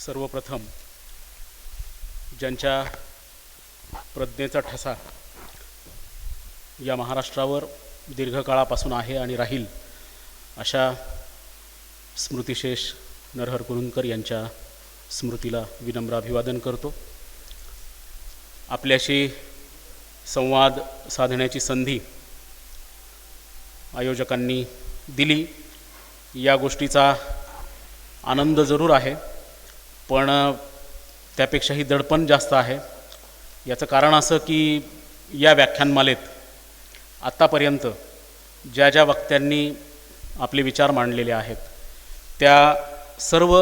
सर्वप्रथम ज्यांच्या प्रज्ञेचा ठसा या महाराष्ट्रावर दीर्घकाळापासून आहे आणि राहील अशा स्मृतिशेष नरहर कुरुंदकर यांच्या स्मृतीला विनम्र अभिवादन करतो। आपल्याशी संवाद साधण्याची संधी आयोजकांनी दिली, या गोष्टीचा आनंद जरूर आहे, पण त्यापेक्षाही दडपण जास्त आहे। याचं कारण असं की या व्याख्यानमालेत आत्तापर्यंत ज्या ज्या वक्त्यांनी आपले विचार मांडलेले आहेत त्या सर्व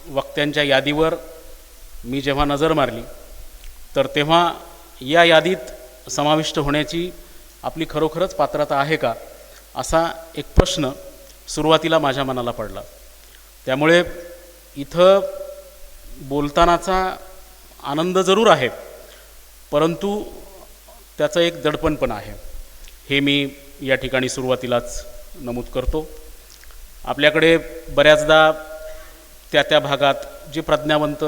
वक्त्यांच्या यादीवर मी जेव्हा नजर मारली तर तेव्हा या यादीत समाविष्ट होण्याची आपली खरोखरच पात्रता आहे का, असा एक प्रश्न सुरुवातीला माझ्या मनाला पडला। त्यामुळे इथं बोलतानाचा आनंद जरूर आहे, परंतु त्याचं एक दडपण पण आहे, हे मी या ठिकाणी सुरुवातीलाच नमूद करतो। आपल्याकडे बऱ्याचदा त्या भागात जे प्रज्ञावंत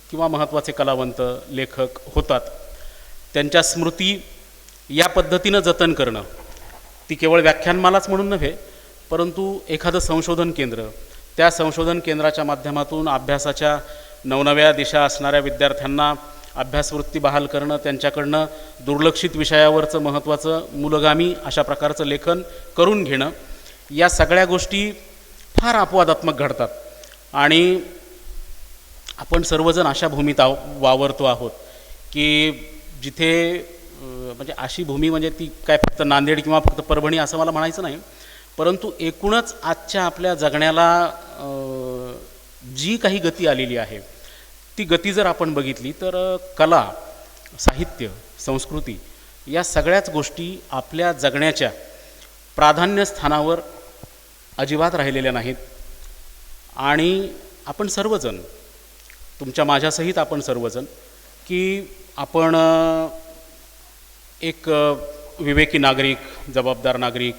किंवा महत्त्वाचे कलावंत लेखक होतात त्यांच्या स्मृती या पद्धतीनं जतन करणं, ती केवळ व्याख्यानमालाच म्हणून नव्हे, परंतु एखादं संशोधन केंद्र, त्या संशोधन केंद्राच्या माध्यमातून अभ्यासाच्या नवनव्या दिशा असणाऱ्या विद्यार्थ्यांना अभ्यासवृत्ती बहाल करणं, त्यांच्याकडनं दुर्लक्षित विषयावरचं महत्त्वाचं मूलगामी अशा प्रकारचं लेखन करून घेणं, या सगळ्या गोष्टी फार अपवादात्मक घडतात। आणि आपण सर्वजण अशा भूमीत वावरतो आहोत की जिथे म्हणजे अशी भूमी म्हणजे ती काय फक्त नांदेड किंवा फक्त परभणी असं मला म्हणायचं नाही, परंतु एकूणच आजच्या आपल्या जगण्याला जी काही गती आलेली आहे ती गती जर आपण बघितली तर कला, साहित्य, संस्कृती या सगळ्याच गोष्टी आपल्या जगण्याच्या प्राधान्यस्थानावर अजिबात राहिलेल्या नाहीत। आणि आपण सर्वजण, तुमच्या माझ्यासहित आपण सर्वजण, की आपण एक विवेकी नागरिक, जबाबदार नागरिक,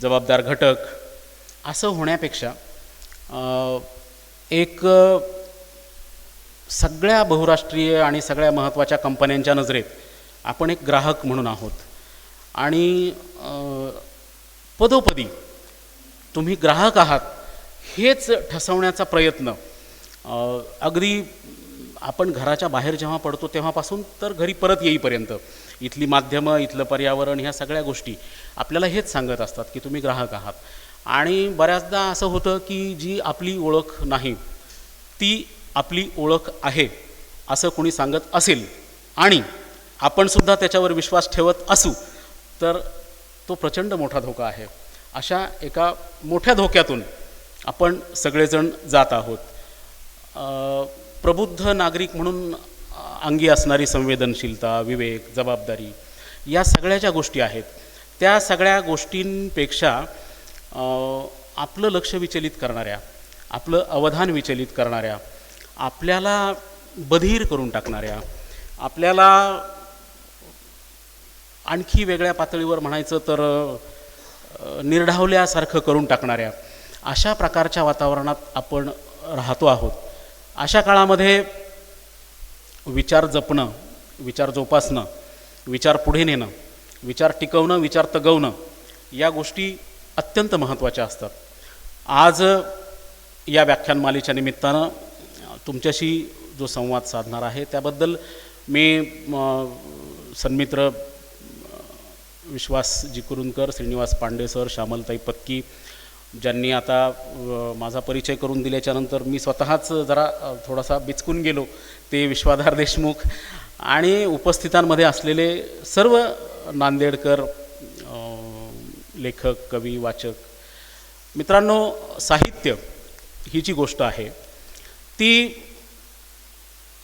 जबाबदार घटक असं होण्यापेक्षा एक सगळ्या बहुराष्ट्रीय आणि सगळ्या महत्त्वाच्या कंपन्यांच्या नजरेत आपण एक ग्राहक म्हणून आहोत। आणि पदोपदी तुम्ही ग्राहक आहात हेच ठसवण्याचा प्रयत्न अगदी आपण घराच्या बाहेर जेव्हा पडतो तेव्हापासून तर घरी परत येईपर्यंत इथली माध्यमं, इथलं पर्यावरण, ह्या सगळ्या गोष्टी आपल्याला हेच सांगत असतात की तुम्ही ग्राहक आहात। आणि बऱ्याचदा असं होतं की जी आपली ओळख नाही ती आपली ओळख आहे असं कोणी सांगत असेल आणि आपणसुद्धा त्याच्यावर विश्वास ठेवत असू तर तो प्रचंड मोठा धोका आहे। अशा एका मोठ्या धोक्यातून आपण सगळेजण जात आहोत। प्रबुद्ध नागरिक म्हणून अंगी असणारी संवेदनशीलता, विवेक, जबाबदारी या सगळ्या ज्या गोष्टी आहेत त्या सगळ्या गोष्टींपेक्षा आपलं लक्ष विचलित करणाऱ्या, आपलं अवधान विचलित करणाऱ्या, आपल्याला बधीर करून टाकणाऱ्या, आपल्याला आणखी वेगळ्या पातळीवर म्हणायचं तर निर्ढावल्यासारखं करून टाकणाऱ्या अशा प्रकारच्या वातावरणात आपण राहतो आहोत। अशा काळामध्ये विचार जपणं, विचार जोपासणं, विचार पुढे नेणं, विचार टिकवणं, विचार तगवणं या गोष्टी अत्यंत महत्त्वाच्या असतात। आज या व्याख्यानमालेच्या निमित्तानं तुमच्याशी जो संवाद साधणार आहे त्याबद्दल मी सन्मित्र विश्वासजी कुरुंदकर, श्रीनिवास पांडे सर, श्यामलताई पत्की ज्यांनी आता माझा परिचय करून दिल्याच्यानंतर मी स्वतःच जरा थोडासा बिचकून गेलो, ते विश्वाधार देशमुख आणि उपस्थितांमध्ये असलेले सर्व नांदेडकर लेखक, कवी, वाचक मित्रांनो, साहित्य ही जी गोष्ट आहे ती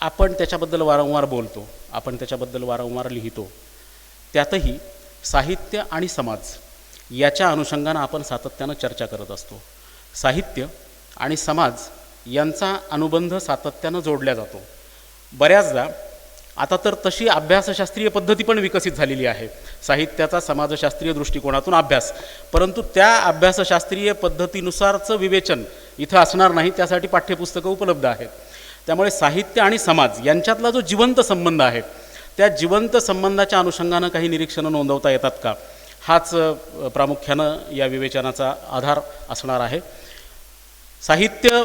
आपण त्याच्याबद्दल वारंवार बोलतो, आपण त्याच्याबद्दल वारंवार लिहितो, त्यातही साहित्य आणि समाज याच्या अनुषंगानं आपण सातत्यानं चर्चा करत असतो। साहित्य आणि समाज यांचा अनुबंध सातत्यानं जोडला जातो। बऱ्याचदा आता तर तशी अभ्यासशास्त्रीय पद्धती पण विकसित झालेली आहे, साहित्याचा समाजशास्त्रीय दृष्टिकोनातून अभ्यास, परंतु त्या अभ्यासशास्त्रीय पद्धतीनुसारचं विवेचन इथं असणार नाही, त्यासाठी पाठ्यपुस्तकं उपलब्ध आहेत. त्यामुळे साहित्य आणि समाज यांच्यातला जो जिवंत संबंध आहे, त्या जिवंत संबंधाच्या अनुषंगानं काही निरीक्षणं नोंदवता येतात का, हाच प्रामुख्यानं या विवेचनाचा आधार असणार आहे. साहित्य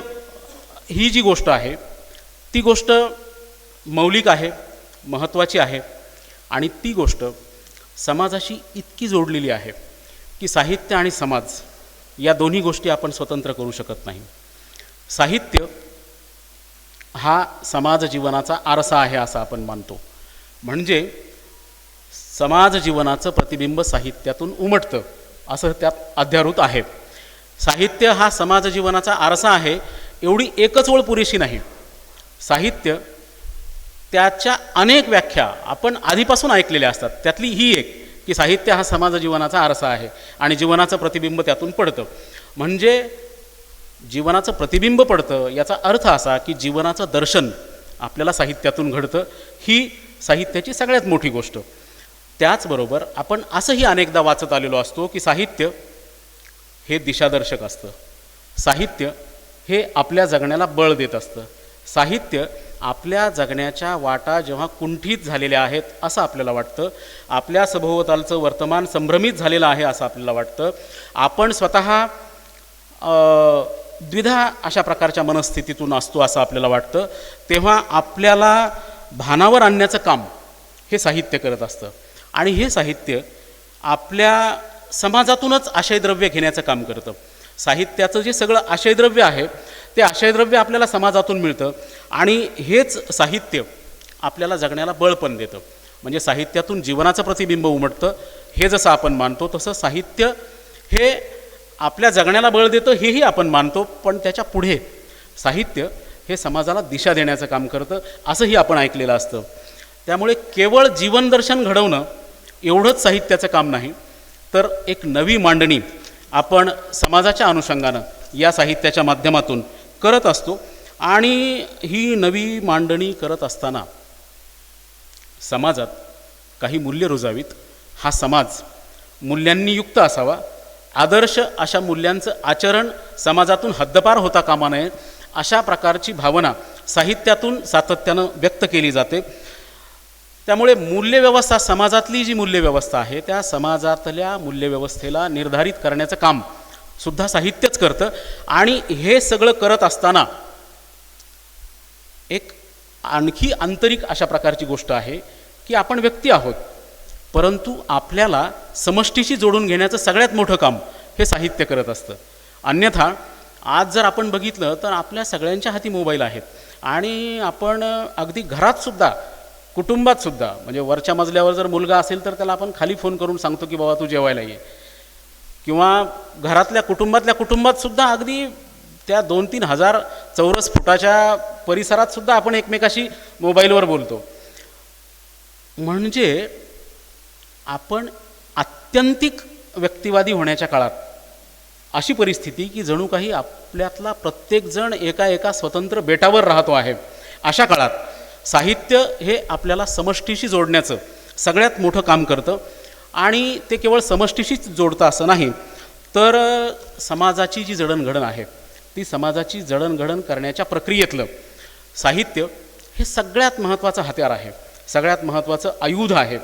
ही जी गोष्ट आहे ती गोष्ट मौलिक आहे, महत्त्वाची आहे आणि ती गोष्ट समाजाशी इतकी जोडलेली आहे की साहित्य आणि समाज या दोन्ही गोष्टी आपण स्वतंत्र करू शकत नाही. साहित्य हा समाज जीवनाचा आरसा आहे असं आपण मानतो, म्हणजे समाज जीवनाचं प्रतिबिंब साहित्यातून उमटतं असं त्यात अध्यारूत आहे. साहित्य हा समाज जीवनाचा आरसा आहे एवढी एकच ओळ पुरेशी नाही. साहित्य त्याच्या अनेक व्याख्या आपण आधीपासून ऐकलेल्या असतात, त्यातली ही एक की साहित्य हा समाज जीवनाचा आरसा आहे आणि जीवनाचं प्रतिबिंब त्यातून पडतं. म्हणजे जीवनाचं प्रतिबिंब पडतं याचा अर्थ असा की जीवनाचं दर्शन आपल्याला साहित्यातून घडतं, ही साहित्याची सगळ्यात मोठी गोष्ट. त्याचबरोबर आपण असंही अनेकदा वाचत आलेलो असतो की साहित्य हे दिशादर्शक असतं, साहित्य हे आपल्या जगण्याला बळ देत असतं, साहित्य आपल्या जगण्याच्या वाटा जेव्हा कुंठित झालेल्या आहेत असं आपल्याला वाटतं, आपल्या सभोवतालचं वर्तमान संभ्रमित झालेलं आहे असं आपल्याला वाटतं, आपण स्वतः द्विधा अशा प्रकारच्या मनस्थितीतून असतो असं आपल्याला वाटतं, तेव्हा आपल्याला भानावर आणण्याचं काम हे साहित्य करत असतं. आणि हे साहित्य आपल्या समाजातूनच आशयद्रव्य घेण्याचं काम करतं. साहित्याचं जे सगळं आशयद्रव्य आहे ते आशयद्रव्य आपल्याला समाजातून मिळतं आणि हेच साहित्य आपल्याला जगण्याला बळ पण देतं. म्हणजे साहित्यातून जीवनाचं प्रतिबिंब उमटतं हे जसं आपण मानतो, तसं साहित्य हे आपल्या जगण्याला बळ देतं हेही आपण मानतो, पण त्याच्या पुढे साहित्य हे समाजाला दिशा देण्याचं काम करतं असंही आपण ऐकलेलं असतं. त्यामुळे केवळ जीवनदर्शन घडवणं एवढंच साहित्याचं काम नाही, तर एक नवी मांडणी आपण समाजाच्या अनुषंगानं या साहित्याच्या माध्यमातून करत असतो. आणि ही नवी मांडणी करत असताना समाजात काही मूल्य रुजावीत, हा समाज मूल्यांनी युक्त असावा, आदर्श अशा मूल्यांचं आचरण समाजातून हद्दपार होता कामा नये, अशा प्रकारची भावना साहित्यातून सातत्यानं व्यक्त केली जाते. त्यामुळे मूल्यव्यवस्था, समाजातली जी मूल्यव्यवस्था आहे त्या समाजातल्या मूल्यव्यवस्थेला निर्धारित करण्याचं काम सुद्धा साहित्यच करतं. आणि हे सगळं करत असताना एक आणखी आंतरिक अशा प्रकारची गोष्ट आहे की आपण व्यक्ती आहोत, परंतु आपल्याला समष्टीशी जोडून घेण्याचं सगळ्यात मोठं काम हे साहित्य करत असतं. अन्यथा आज जर आपण बघितलं तर आपल्या सगळ्यांच्या हाती मोबाईल आहेत आणि आपण अगदी घरातसुद्धा, कुटुंबातसुद्धा, म्हणजे वरच्या मजल्यावर जर मुलगा असेल तर त्याला आपण खाली फोन करून सांगतो की बाबा तू जेवायला ये, किंवा घरातल्या कुटुंबातसुद्धा अगदी त्या 2-3 हजार चौरस फुटाच्या परिसरातसुद्धा आपण एकमेकाशी मोबाईलवर बोलतो. म्हणजे आपण आत्यंतिक व्यक्तिवादी होण्याच्या काळात अशी परिस्थिती की जणू काही आपल्यातला प्रत्येकजण एका स्वतंत्र बेटावर राहतो आहे, अशा काळात साहित्य हे आपल्याला समष्टीशी जोडण्याचं सगळ्यात मोठं काम करतं. आणि ते केवळ समष्टीशीच जोडतं असं नाही, तर समाजाची जी जडणघडण आहे ती समाजाची जडणघडण करण्याच्या प्रक्रियेतलं साहित्य हे सगळ्यात महत्त्वाचं हत्यार आहे, सगळ्यात महत्त्वाचं आयुध आहे.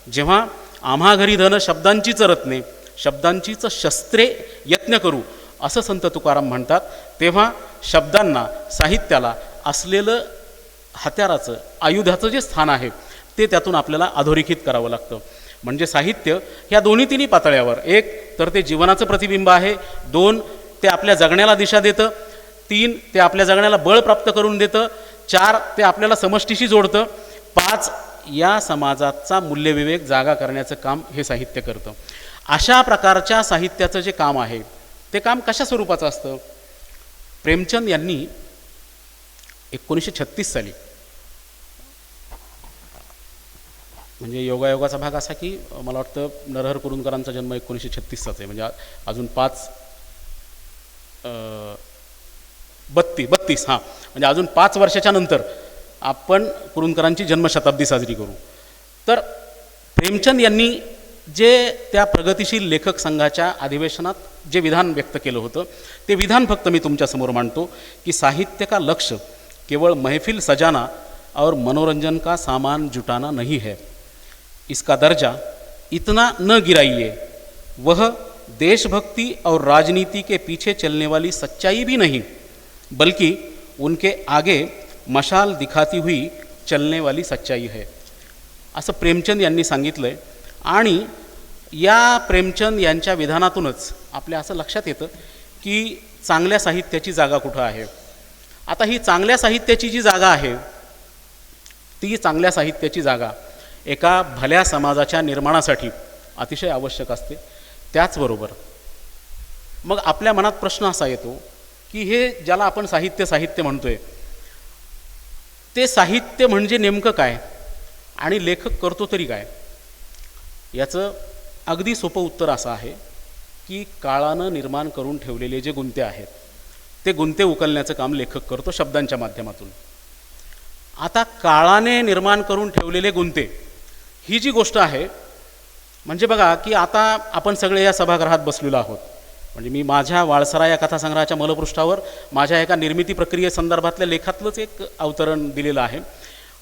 जेव्हा आम्हा घरी धन शब्दांचीच रत्ने, शब्दांचीच शस्त्रे यत्न करू असं संत तुकाराम म्हणतात, तेव्हा शब्दांना, साहित्याला असलेलं हत्याराचं, आयुधाचं जे स्थान आहे ते त्यातून आपल्याला अधोरेखित करावं लागतं. म्हणजे साहित्य ह्या दोन्ही पातळ्यावर, एक तर ते जीवनाचं प्रतिबिंब आहे, 2 ते आपल्या जगण्याला दिशा देतं, 3 ते आपल्या जगण्याला बळ प्राप्त करून देतं, 4 ते आपल्याला समष्टीशी जोडतं, 5 या समाजाचा मूल्यविवेक जागा करण्याचं काम हे साहित्य करतं. अशा प्रकारच्या साहित्याचं जे काम आहे ते काम कशा स्वरूपाचं असतं? प्रेमचंद यांनी 1936 साली, म्हणजे योगायोगाचा भाग असा की मला वाटतं नरहर कुरुंदकरांचा जन्म 1936चा आहे, म्हणजे अजून 32 हां, म्हणजे अजून 5 वर्षाच्या नंतर आपण कुरुंदकरांची जन्मशताब्दी साजरी करू. तर प्रेमचंद यांनी जे त्या प्रगतिशील लेखक संघाच्या अधिवेशनात जे विधान व्यक्त केलं होतं ते विधान फक्त मी तुमच्यासमोर मांडतो की साहित्य का लक्ष्य केवळ महफिल सजाना और मनोरंजन का सामान जुटाना नहीं है, इसका दर्जा इतना न गिराइए, वह देशभक्ति और राजनीति के पीछे चलने वाली सच्चाई भी नहीं बल्कि उनके आगे मशाल दिखाती हुई चलने वाली सच्चाई है, असं प्रेमचंद यांनी सांगितलं आहे. आणि या प्रेमचंद यांच्या विधानातूनच आपल्या असं लक्षात येतं की चांगल्या साहित्याची जागा कुठं आहे. आता ही चांगल्या साहित्याची जी जागा आहे ती चांगल्या साहित्याची जागा एका भल्या समाजाच्या निर्माणासाठी अतिशय आवश्यक असते. त्याचबरोबर मग आपल्या मनात प्रश्न असा येतो की हे ज्याला आपण साहित्य म्हणतोय ते साहित्य म्हणजे नेमकं काय आणि लेखक करतो तरी काय. याचं अगदी सोपं उत्तर असं आहे की काळानं निर्माण करून ठेवलेले जे गुंते आहेत ते गुंते उकलण्याचं काम लेखक करतो शब्दांच्या माध्यमातून. आता काळाने निर्माण करून ठेवलेले गुंते ही जी गोष्ट आहे म्हणजे बघा की आता आपण सगळे या सभागृहात बसलेलो आहोत. म्हणजे मी माझ्या वाळसरा या कथासंग्रहाच्या मलपृष्ठावर माझ्या एका निर्मिती प्रक्रियेसंदर्भातल्या लेखातलंच एक अवतरण दिलेलं आहे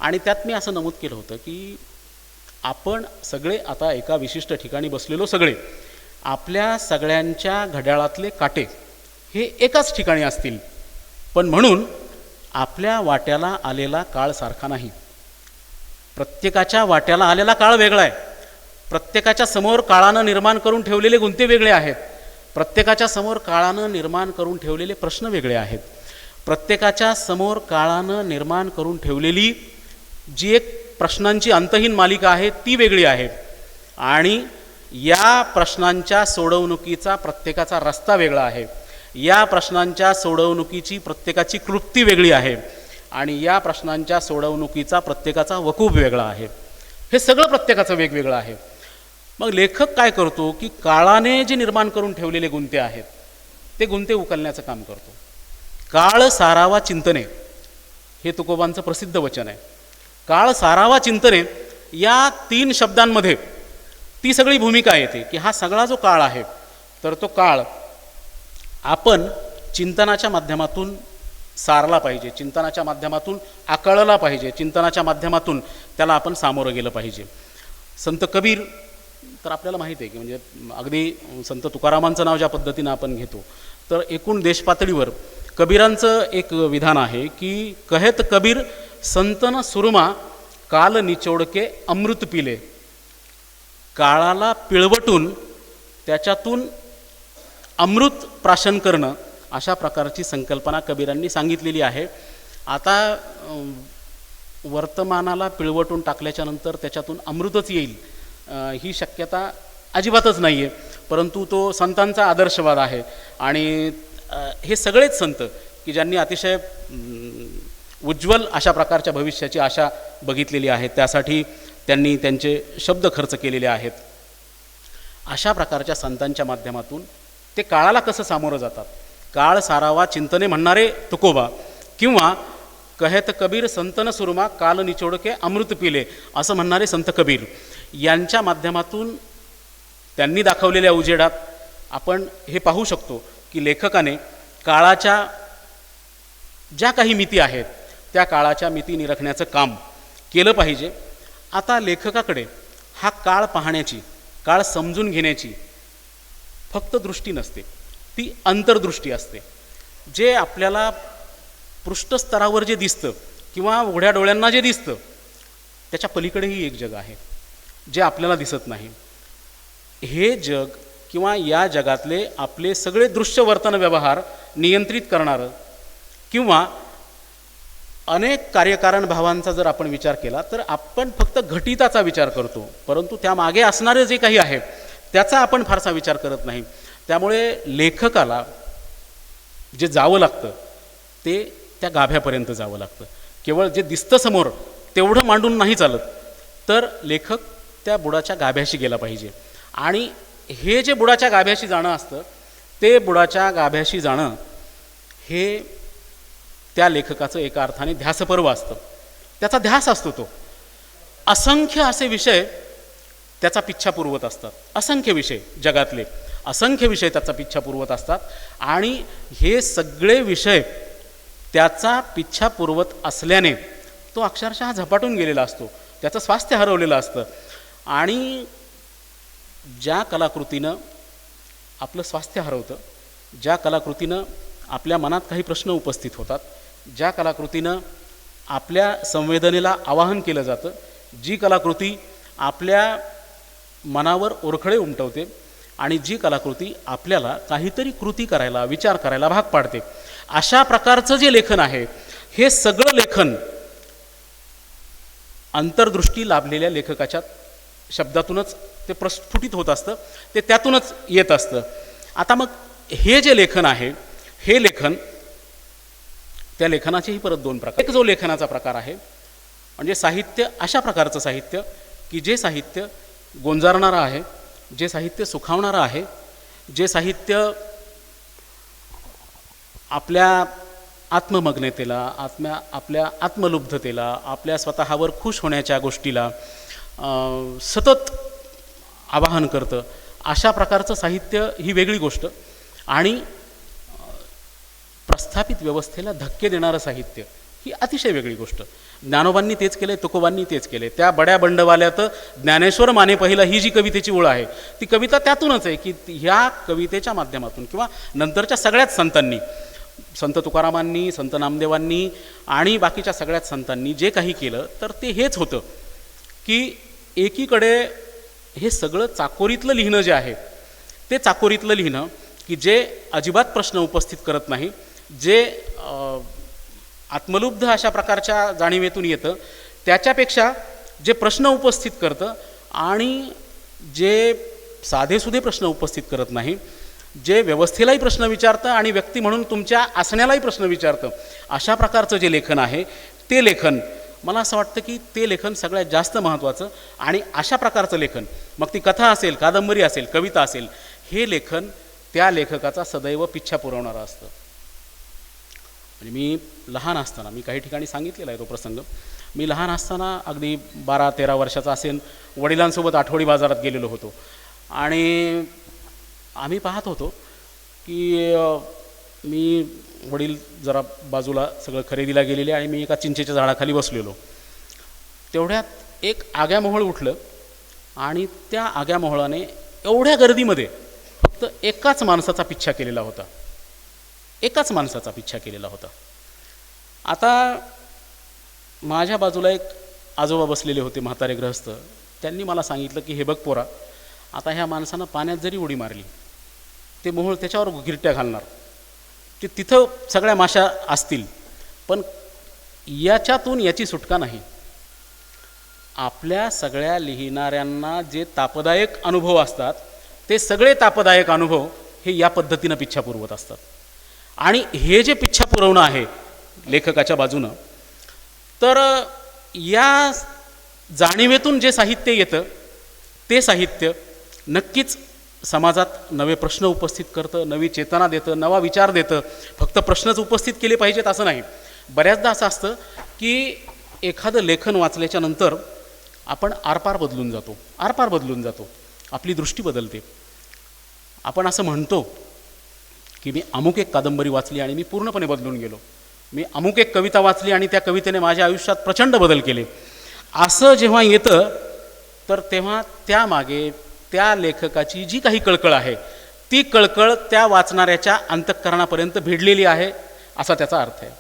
आणि त्यात मी असं नमूद केलं होतं की आपण सगळे आता एका विशिष्ट ठिकाणी बसलेलो सगळे आपल्या सगळ्यांच्या घड्याळातले काटे हे एकाच ठिकाणी असतील पण म्हणून आपल्या वाट्याला आलेला काळ सारखा नाही. प्रत्येकाच्या वाट्याला आलेला काळ वेगळा आहे. प्रत्येकाच्या समोर काळानं निर्माण करून ठेवलेले गुंते वेगळे आहेत. प्रत्येकाच्या समोर काळानं निर्माण करून ठेवलेले प्रश्न वेगळे आहेत. प्रत्येकाच्या समोर काळानं निर्माण करून ठेवलेली जी एक प्रश्नांची अंतहीन मालिका आहे ती वेगळी आहे आणि या प्रश्नांच्या सोडवणुकीचा प्रत्येकाचा रस्ता वेगळा आहे. या प्रश्नांच्या सोडवणुकीची प्रत्येकाची कृती वेगळी आहे आणि या प्रश्नांच्या सोडवणुकीचा प्रत्येकाचा वकूफ वेगळा आहे. हे सगळं प्रत्येकाचं वेगवेगळं आहे. मग लेखक काय करतो की काळाने जे निर्माण करून ठेवलेले गुंते आहेत ते गुंते उकलण्याचं काम करतो. काळ सारावा चिंतने हे तुकोबांचं प्रसिद्ध वचन आहे. काळ सारावा चिंतने या 3 शब्दांमध्ये ती सगळी भूमिका येते की हा सगळा जो काळ आहे तर तो काळ आपण चिंतनाच्या माध्यमातून सारला पाहिजे, चिंतनाच्या माध्यमातून आकळला पाहिजे, चिंतनाच्या माध्यमातून त्याला आपण सामोरं गेलं पाहिजे. संत कबीर तर आपल्याला माहिती आहे की म्हणजे अगदी संत तुकारामांचं नाव ज्या पद्धतीनं आपण घेतो तर एकूण देशपातळीवर कबीरांचं एक विधान आहे की कहेत कबीर संतन सुरमा काल निचोडके अमृत पिले. काळाला पिळवटून त्याच्यातून अमृत प्राशन करणं अशा प्रकारची संकल्पना कबीरांनी सांगितलेली आहे. आता वर्तमानाला पिळवटून टाकल्याच्या नंतर त्याच्यातून अमृतच येईल ही शक्यता अजिबातच नाही आहे, परंतु तो संतांचा आदर्शवाद आहे आणि हे सगळेच संत की ज्यांनी अतिशय उज्ज्वल अशा प्रकारच्या भविष्याची आशा बघितलेली आहे त्यासाठी त्यांनी त्यांचे शब्द खर्च केलेले आहेत. अशा प्रकारच्या संतांच्या माध्यमातून ते काळाला कसं सामोरं जातात. काळ सारावा चिंतने म्हणणारे तुकोबा किंवा कहेत कबीर संतन सुरमा काल निचोडके अमृत पिले असं म्हणणारे संत कबीर यांच्या माध्यमातून त्यांनी दाखवलेल्या उजेडात आपण हे पाहू शकतो की लेखकाने काळाच्या ज्या काही मिती आहेत त्या काळाच्या मिती निरखण्याचं काम केलं पाहिजे. आता लेखकाकडे हा काळ पाहण्याची, काळ समजून घेण्याची फक्त दृष्टी नसते, ती अंतर्दृष्टी असते. जे आपल्याला पृष्ठस्तरावर जे दिसतं किंवा उघड्या डोळ्यांना जे दिसतं त्याच्या पलीकडेही एक जग आहे जे आपल्याला दिसत नाही. हे जग किंवा या जगातले आपले सगळे दृश्य वर्तन व्यवहार नियंत्रित करणारं किंवा अनेक कार्यकारण भावांचा जर आपण विचार केला तर आपण फक्त घटिताचा विचार करतो, परंतु त्यामागे असणारे जे काही आहे त्याचा आपण फारसा विचार करत नाही. त्यामुळे लेखकाला जे जावं लागतं ते त्या गाभ्यापर्यंत जावं लागतं. केवळ जे दिसतं समोर तेवढं मांडून नाही चालत, तर लेखक त्या बुडाच्या गाभ्याशी गेला पाहिजे. आणि हे जे बुडाच्या गाभ्याशी जाणं असतं ते बुडाच्या गाभ्याशी जाणं हे त्या लेखकाचं एका अर्थाने ध्यासपर्व असतं. त्याचा ध्यास असतो. तो असंख्य असे विषय त्याचा पिच्छा पुरवत असतात. असंख्य विषय, जगातले असंख्य विषय त्याचा पिच्छा पुरवत असतात आणि हे सगळे विषय त्याचा पिच्छा पुरवत असल्याने तो अक्षरशः झपाटून गेलेला असतो, त्याचं स्वास्थ्य हरवलेलं असतं. आणि ज्या कलाकृतीनं आपलं स्वास्थ्य हरवतं, ज्या कलाकृतीनं आपल्या मनात काही प्रश्न उपस्थित होतात, ज्या कलाकृतीनं आपल्या संवेदनेला आवाहन केलं जातं, जी कलाकृती आपल्या मनावर ओरखडे उमटवते आणि जी कलाकृती आपल्याला काहीतरी कृती करायला, विचार करायला भाग पाडते, अशा प्रकारचं जे लेखन आहे, हे सगळं लेखन अंतर्दृष्टी लाभलेल्या लेखकाच्या शब्दातूनच ते प्रस्फुटित होत असतं, ते त्यातूनच येत असतं. आता मग हे जे लेखन आहे, हे लेखन, त्या लेखनाचेही परत दोन प्रकार. एक जो लेखनाचा प्रकार आहे म्हणजे साहित्य, अशा प्रकारचं साहित्य की जे साहित्य गोंजारणारं आहे, जे साहित्य सुखावणारं आहे, जे साहित्य आपल्या आत्ममग्नतेला, आपल्या आत्मलुब्धतेला, आपल्या स्वतःवर खुश होण्याच्या गोष्टीला सतत आवाहन करतं. अशा प्रकारचं साहित्य ही वेगळी गोष्ट. आणि प्रस्थापित व्यवस्थेला धक्के देणारं साहित्य ही अतिशय वेगळी गोष्ट. ज्ञानोबांनी तेच केलं, तुकोबांनी तेच केले. त्या बड्या बंडवाल्यात ज्ञानेश्वर माने पहिला ही जी कवितेची ओळ आहे, ती कविता त्यातूनच आहे की ह्या कवितेच्या माध्यमातून किंवा नंतरच्या सगळ्याच संतांनी, संत तुकारामांनी, संत नामदेवांनी आणि बाकीच्या सगळ्याच संतांनी जे काही केलं तर ते हेच होतं की एकीकडे हे सगळं चाकोरीतलं लिहिणं जे आहे, ते चाकोरीतलं लिहिणं की जे अजिबात प्रश्न उपस्थित करत नाही, जे आत्मलुब्ध अशा प्रकारच्या जाणीवेतून येतं, त्याच्यापेक्षा जे प्रश्न उपस्थित करतं आणि जे साधेसुधे प्रश्न उपस्थित करत नाही, जे व्यवस्थेलाही प्रश्न विचारतं आणि व्यक्ती म्हणून तुमच्या असण्यालाही प्रश्न विचारतं, अशा प्रकारचं जे लेखन आहे, ते लेखन मला असं वाटतं की ते लेखन सगळ्यात जास्त महत्त्वाचं. आणि अशा प्रकारचं लेखन, मग ती कथा असेल, कादंबरी असेल, कविता असेल, हे लेखन त्या लेखकाचा सदैव पिच्छा पुरवणारा असतं. म्हणजे मी लहान असताना, मी काही ठिकाणी सांगितलेला आहे तो प्रसंग, मी लहान असताना अगदी 12-13 वर्षाचा असेल, वडिलांसोबत आठवडी बाजारात गेलेलो होतो आणि आम्ही पाहत होतो की मी, वडील जरा बाजूला सगळं खरेदीला गेलेले आणि मी एका चिंचेच्या झाडाखाली बसलेलो. तेवढ्यात एक आग्यामोहोळ उठलं आणि त्या आग्यामोहळाने एवढ्या गर्दीमध्ये फक्त एकाच माणसाचा पिच्छा केलेला होता, एकाच माणसाचा पिच्छा केलेला होता. आता माझ्या बाजूला एक आजोबा बसलेले होते, म्हातारे गृहस्थ. त्यांनी मला सांगितलं की हे बघ पोरा, आता ह्या माणसानं पाण्यात जरी उडी मारली, ते मोहोळ त्याच्यावर गिरट्या घालणार, ते तिथं सगळ्या माशा असतील, पण याच्यातून याची सुटका नाही. आपल्या सगळ्या लिहिणाऱ्यांना जे तापदायक अनुभव असतात, ते सगळे तापदायक अनुभव हे या पद्धतीनं पिच्छा पुरवत असतात. आणि हे जे पिच्छा पुरवणं आहे लेखकाच्या बाजूनं, तर या जाणीवेतून जे साहित्य येतं, ते साहित्य नक्कीच समाजात नवे प्रश्न उपस्थित करतं, नवी चेतना देतं, नवा विचार देतं. फक्त प्रश्नच उपस्थित केले पाहिजेत असं नाही. बऱ्याचदा असं असतं की एखादं लेखन वाचल्याच्या नंतर आपण आरपार बदलून जातो, आरपार बदलून जातो, आपली दृष्टी बदलते. आपण असं म्हणतो की मी अमुक एक कादंबरी वाचली आणि मी पूर्णपणे बदलून गेलो, मी अमुक एक कविता वाचली आणि त्या कवितेने माझ्या आयुष्यात प्रचंड बदल केले. असं जेव्हा येतं तर तेव्हा त्यामागे त्या लेखकाची जी काही कळकळ आहे, ती कळकळ त्या वाचणाऱ्याच्या अंतःकरणापर्यंत भिडलेली आहे असा त्याचा अर्थ आहे.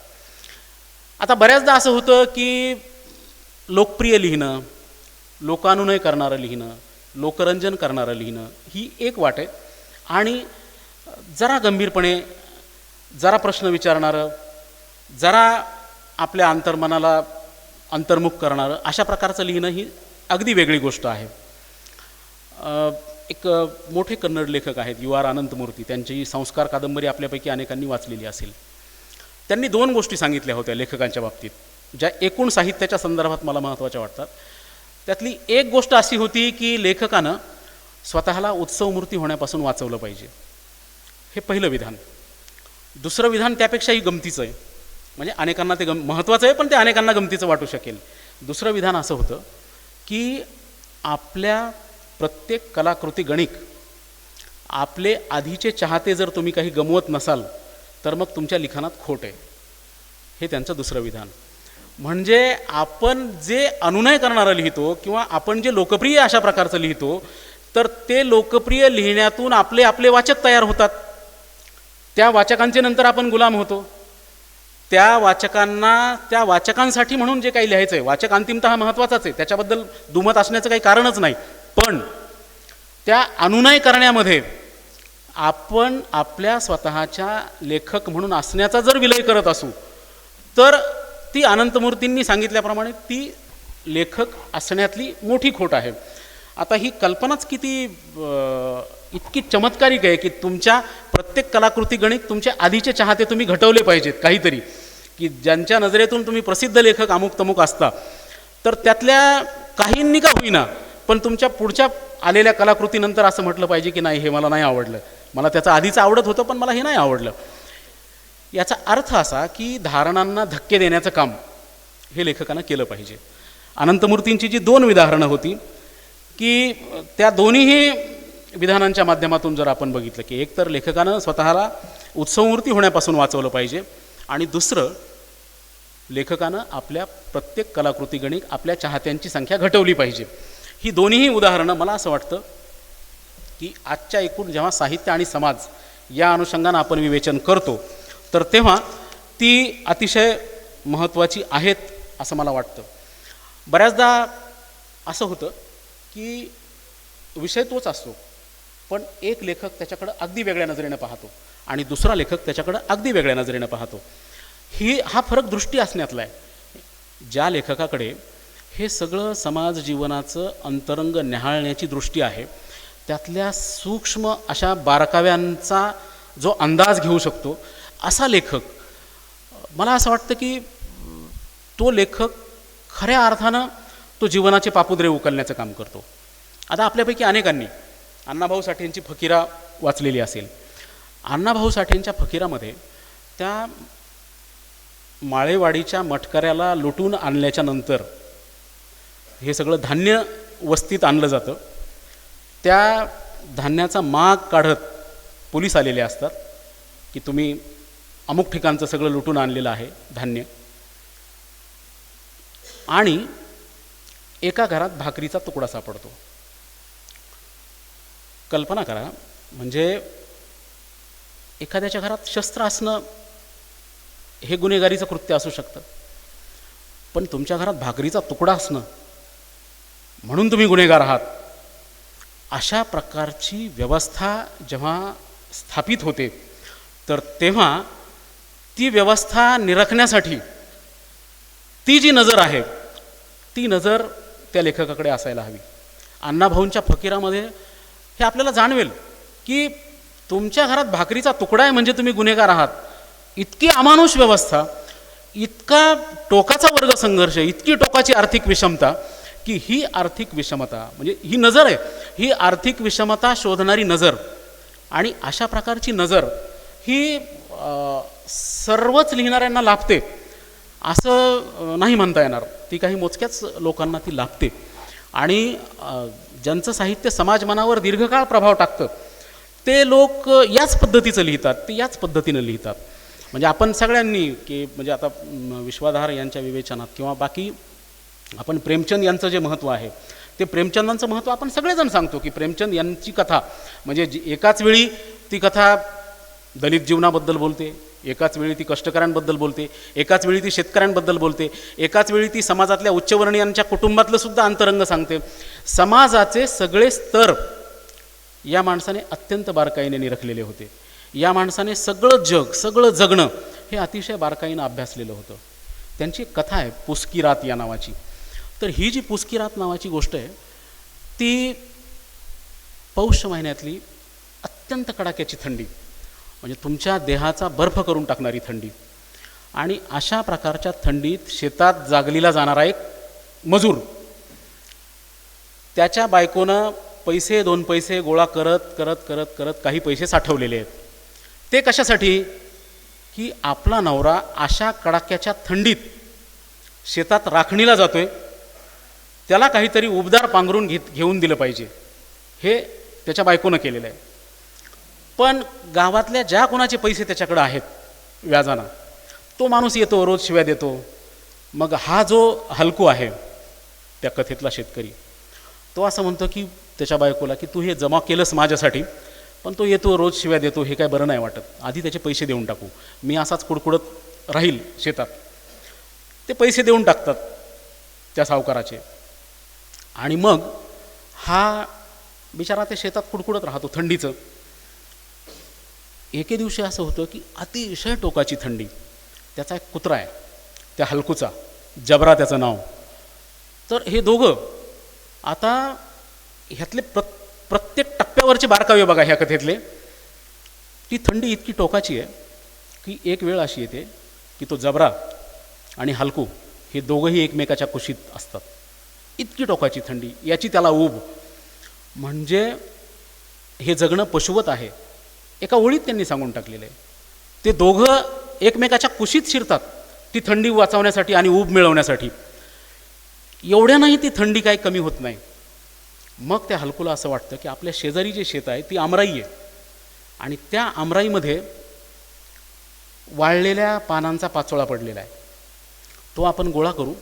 आता बऱ्याचदा असं होतं की लोकप्रिय लिहिणं, लोकानुनय करणारं लिहिणं, लोकरंजन करणारं लिहिणं ही एक वाट आहे, आणि जरा गंभीरपणे, जरा प्रश्न विचारणारं, जरा आपल्या अंतर्मनाला अंतर्मुख करणारं अशा प्रकारचं लिहिणं ही अगदी वेगळी गोष्ट आहे. एक मोठे कन्नड लेखक आहेत यू आर अनंतमूर्ती, त्यांची संस्कार कादंबरी आपल्यापैकी अनेकांनी वाचलेली असेल. त्यांनी 2 गोष्टी सांगितल्या होत्या लेखकांच्या बाबतीत, ज्या एकूण साहित्याच्या संदर्भात मला महत्त्वाच्या वाटतात. त्यातली एक गोष्ट अशी होती की लेखकानं स्वतःला उत्सवमूर्ती होण्यापासून वाचवलं पाहिजे. हे पहिलं विधान. दुसरं विधान त्यापेक्षाही गमतीचं आहे, म्हणजे अनेकांना ते महत्त्वाचं आहे, पण ते अनेकांना गमतीचं वाटू शकेल. दुसरं विधान असं होतं की आपल्या प्रत्येक कलाकृती गणिक आपले आधीचे चाहते जर तुम्ही काही गमवत नसाल तर मग तुमच्या लिखाणात खोट आहे, हे त्यांचं दुसरं विधान. म्हणजे आपण जे अनुनय करणारं लिहितो किंवा आपण जे लोकप्रिय अशा प्रकारचं लिहितो, तर ते लोकप्रिय लिहिण्यातून आपले आपले वाचक तयार होतात. त्या वाचकांचे नंतर आपण गुलाम होतो. त्या वाचकांसाठी म्हणून जे काही लिहायचं आहे, वाचक अंतिमतः महत्त्वाचाच आहे, त्याच्याबद्दल दुमत असण्याचं काही कारणच नाही. पण त्या अनुनय करण्यामध्ये आपण आपल्या स्वतःच्या लेखक म्हणून असण्याचा जर विलय करत असू तर ती अनंतमूर्तींनी सांगितल्याप्रमाणे ती लेखक असण्यातली मोठी खोट आहे. आता ही कल्पनाच इतकी चमत्कारिक आहे की तुमच्या प्रत्येक कलाकृती गणित तुमचे आधीचे चाहते तुम्ही घटवले पाहिजेत काहीतरी, की ज्यांच्या नजरेतून तुम्ही प्रसिद्ध लेखक अमुक तमुक असता, तर त्यातल्या काहींनी का होईना पण तुमच्या पुढच्या आलेल्या कलाकृतीनंतर असं म्हटलं पाहिजे की नाही, हे मला नाही आवडलं, मला त्याचं आधीचं आवडत होतं पण मला हे नाही आवडलं. याचा अर्थ असा की धारणांना धक्के देण्याचं काम हे लेखकानं केलं पाहिजे. अनंतमूर्तींची जी 2 उदाहरणं होती की त्या दोन्हीही विधानांच्या माध्यमातून जर आपण बघितलं की एक तर लेखकानं स्वतःला उत्सवमूर्ती होण्यापासून वाचवलं पाहिजे आणि दुसरं लेखकानं आपल्या प्रत्येक कलाकृती गणिक आपल्या चाहत्यांची संख्या घटवली पाहिजे. ही दोन्हीही उदाहरणं मला असं वाटतं की आजच्या एकूण जेव्हा साहित्य आणि समाज या अनुषंगानं आपण विवेचन करतो तर तेव्हा ती अतिशय महत्त्वाची आहेत असं मला वाटतं. बऱ्याचदा असं होतं की विषय तोच असतो पण एक लेखक त्याच्याकडं अगदी वेगळ्या नजरेनं पाहतो आणि दुसरा लेखक त्याच्याकडं अगदी वेगळ्या नजरेनं पाहतो. हा फरक दृष्टी असण्यातला आहे. ज्या लेखकाकडे हे सगळं समाज जीवनाचं अंतरंग न्याहाळण्याची दृष्टी आहे, त्यातल्या सूक्ष्म अशा बारकाव्यांचा जो अंदाज घेऊ शकतो असा लेखक, मला असं वाटतं की तो लेखक खऱ्या अर्थानं तो जीवनाचे पापुद्रे उकलण्याचं काम करतो. आता आपल्यापैकी अनेकांनी अण्णाभाऊ साठेंची फकीरा वाचलेली असेल. अण्णाभाऊ साठेंच्या फकीरामध्ये त्या माळेवाडीच्या मटकऱ्याला लुटून आणल्याच्या नंतर हे सगळं धान्य वस्तीत आणलं जातं. त्या धान्याचा माग काढत पोलीस आलेले असतात की तुम्ही अमुक ठिकाणचं सगळं लुटून आणलेलं आहे धान्य, आणि एका घरात भाकरीचा तुकडा सापडतो. कल्पना करा, म्हणजे एखाद्याच्या घरात शस्त्र असणं हे गुन्हेगारीचं कृत्य असू शकतं, पण तुमच्या घरात भाकरीचा तुकडा असणं म्हणून तुम्ही गुन्हेगार आहात. अशा प्रकारची व्यवस्था जेव्हा स्थापित होते तर तेव्हा ती व्यवस्था निरखण्यासाठी ती जी नजर आहे ती नजर त्या लेखकाकडे असायला हवी. अण्णाभाऊंच्या फकीरामध्ये हे आपल्याला जाणवेल की तुमच्या घरात भाकरीचा तुकडा आहे म्हणजे तुम्ही गुन्हेगार आहात. इतकी अमानुष व्यवस्था, इतका टोकाचा वर्ग संघर्ष, इतकी टोकाची आर्थिक विषमता की ही आर्थिक विषमता म्हणजे ही नजर आहे, ही आर्थिक विषमता शोधणारी नजर, आणि अशा प्रकारची नजर ही सर्वच लिहिणाऱ्यांना लाभते असं नाही म्हणता येणार. ती काही मोजक्याच लोकांना ती लाभते आणि ज्यांचं साहित्य समाजमनावर दीर्घकाळ प्रभाव टाकतं ते लोक याच पद्धतीचं लिहितात, ते याच पद्धतीनं लिहितात. म्हणजे आपण सगळ्यांनी की म्हणजे आता विश्वाधार यांच्या विवेचनात किंवा बाकी आपण प्रेमचंद यांचं जे महत्त्व आहे ते प्रेमचंदांचं महत्त्व आपण सगळेजण सांगतो की प्रेमचंद यांची कथा म्हणजे एकाच वेळी ती कथा दलित जीवनाबद्दल बोलते, एकाच वेळी ती कष्टकऱ्यांबद्दल बोलते, एकाच वेळी ती शेतकऱ्यांबद्दल बोलते, एकाच वेळी ती समाजातल्या उच्चवर्णीयांच्या कुटुंबातलं सुद्धा अंतरंग सांगते. समाजाचे सगळे स्तर या माणसाने अत्यंत बारकाईने निरखलेले होते. या माणसाने सगळं जग, सगळं जगणं हे अतिशय बारकाईनं अभ्यासलेलं होतं. त्यांची एक कथा आहे पुसकी रात या नावाची. तर ही जी पुसकी रात नावाची गोष्ट आहे ती पौष महिन्यातली अत्यंत कडाक्याची थंडी, म्हणजे तुमच्या देहाचा बर्फ करून टाकणारी थंडी, आणि अशा प्रकारच्या थंडीत शेतात जागलीला जाणारा एक मजूर, त्याच्या बायकोनं पैसे 2 पैसे गोळा करत करत करत करत काही पैसे साठवलेले आहेत. ते कशासाठी की आपला नवरा अशा कडाक्याच्या थंडीत शेतात राखणीला जातोय, त्याला काहीतरी उबदार पांघरून घेऊन दिलं पाहिजे, हे त्याच्या बायकोनं केलेलं आहे. पण गावातल्या ज्या कोणाचे पैसे त्याच्याकडे आहेत व्याजानं, तो माणूस येतो, रोज शिव्या देतो. मग हा जो हलकू आहे त्या कथेतला शेतकरी, तो असं म्हणतो की त्याच्या बायकोला की तू हे जमा केलंस माझ्यासाठी, पण तो येतो, रोज शिव्या देतो, हे काय बरं नाही वाटत, आधी त्याचे पैसे देऊन टाकू, मी असाच कुडकुडत राहील शेतात. ते पैसे देऊन टाकतात त्या सावकाराचे. आणि मग हा बिचारा त्या शेतात कुडकुडत राहतो थंडीचं. एके दिवशी असं होतं की अतिशय टोकाची थंडी. त्याचा एक कुत्रा आहे, त्या हलकूचा, जबरा त्याचं नाव. तर हे दोघं आता ह्यातले प्रत्येक टप्प्यावरचे बारकावे बघा ह्या कथेतले. ती थंडी इतकी टोकाची आहे की एक वेळ अशी येते की तो जबरा आणि हलकू हे दोघंही एकमेकाच्या कुशीत असतात. इतकी टोकाची थंडी, याची त्याला ऊब. म्हणजे हे जगणं पशुवत आहे, एका ओळीत त्यांनी सांगून टाकलेलं आहे. ते दोघं एकमेकाच्या कुशीत शिरतात ती थंडी वाचवण्यासाठी आणि ऊब मिळवण्यासाठी. एवढ्यानंही ती थंडी काही कमी होत नाही. मग त्या हलकूला असं वाटतं की आपल्या शेजारी जे शेत आहे ती आमराई आहे, आणि त्या आमराईमध्ये वाळलेल्या पानांचा पाचोळा पडलेला आहे. तो आपण गोळा करू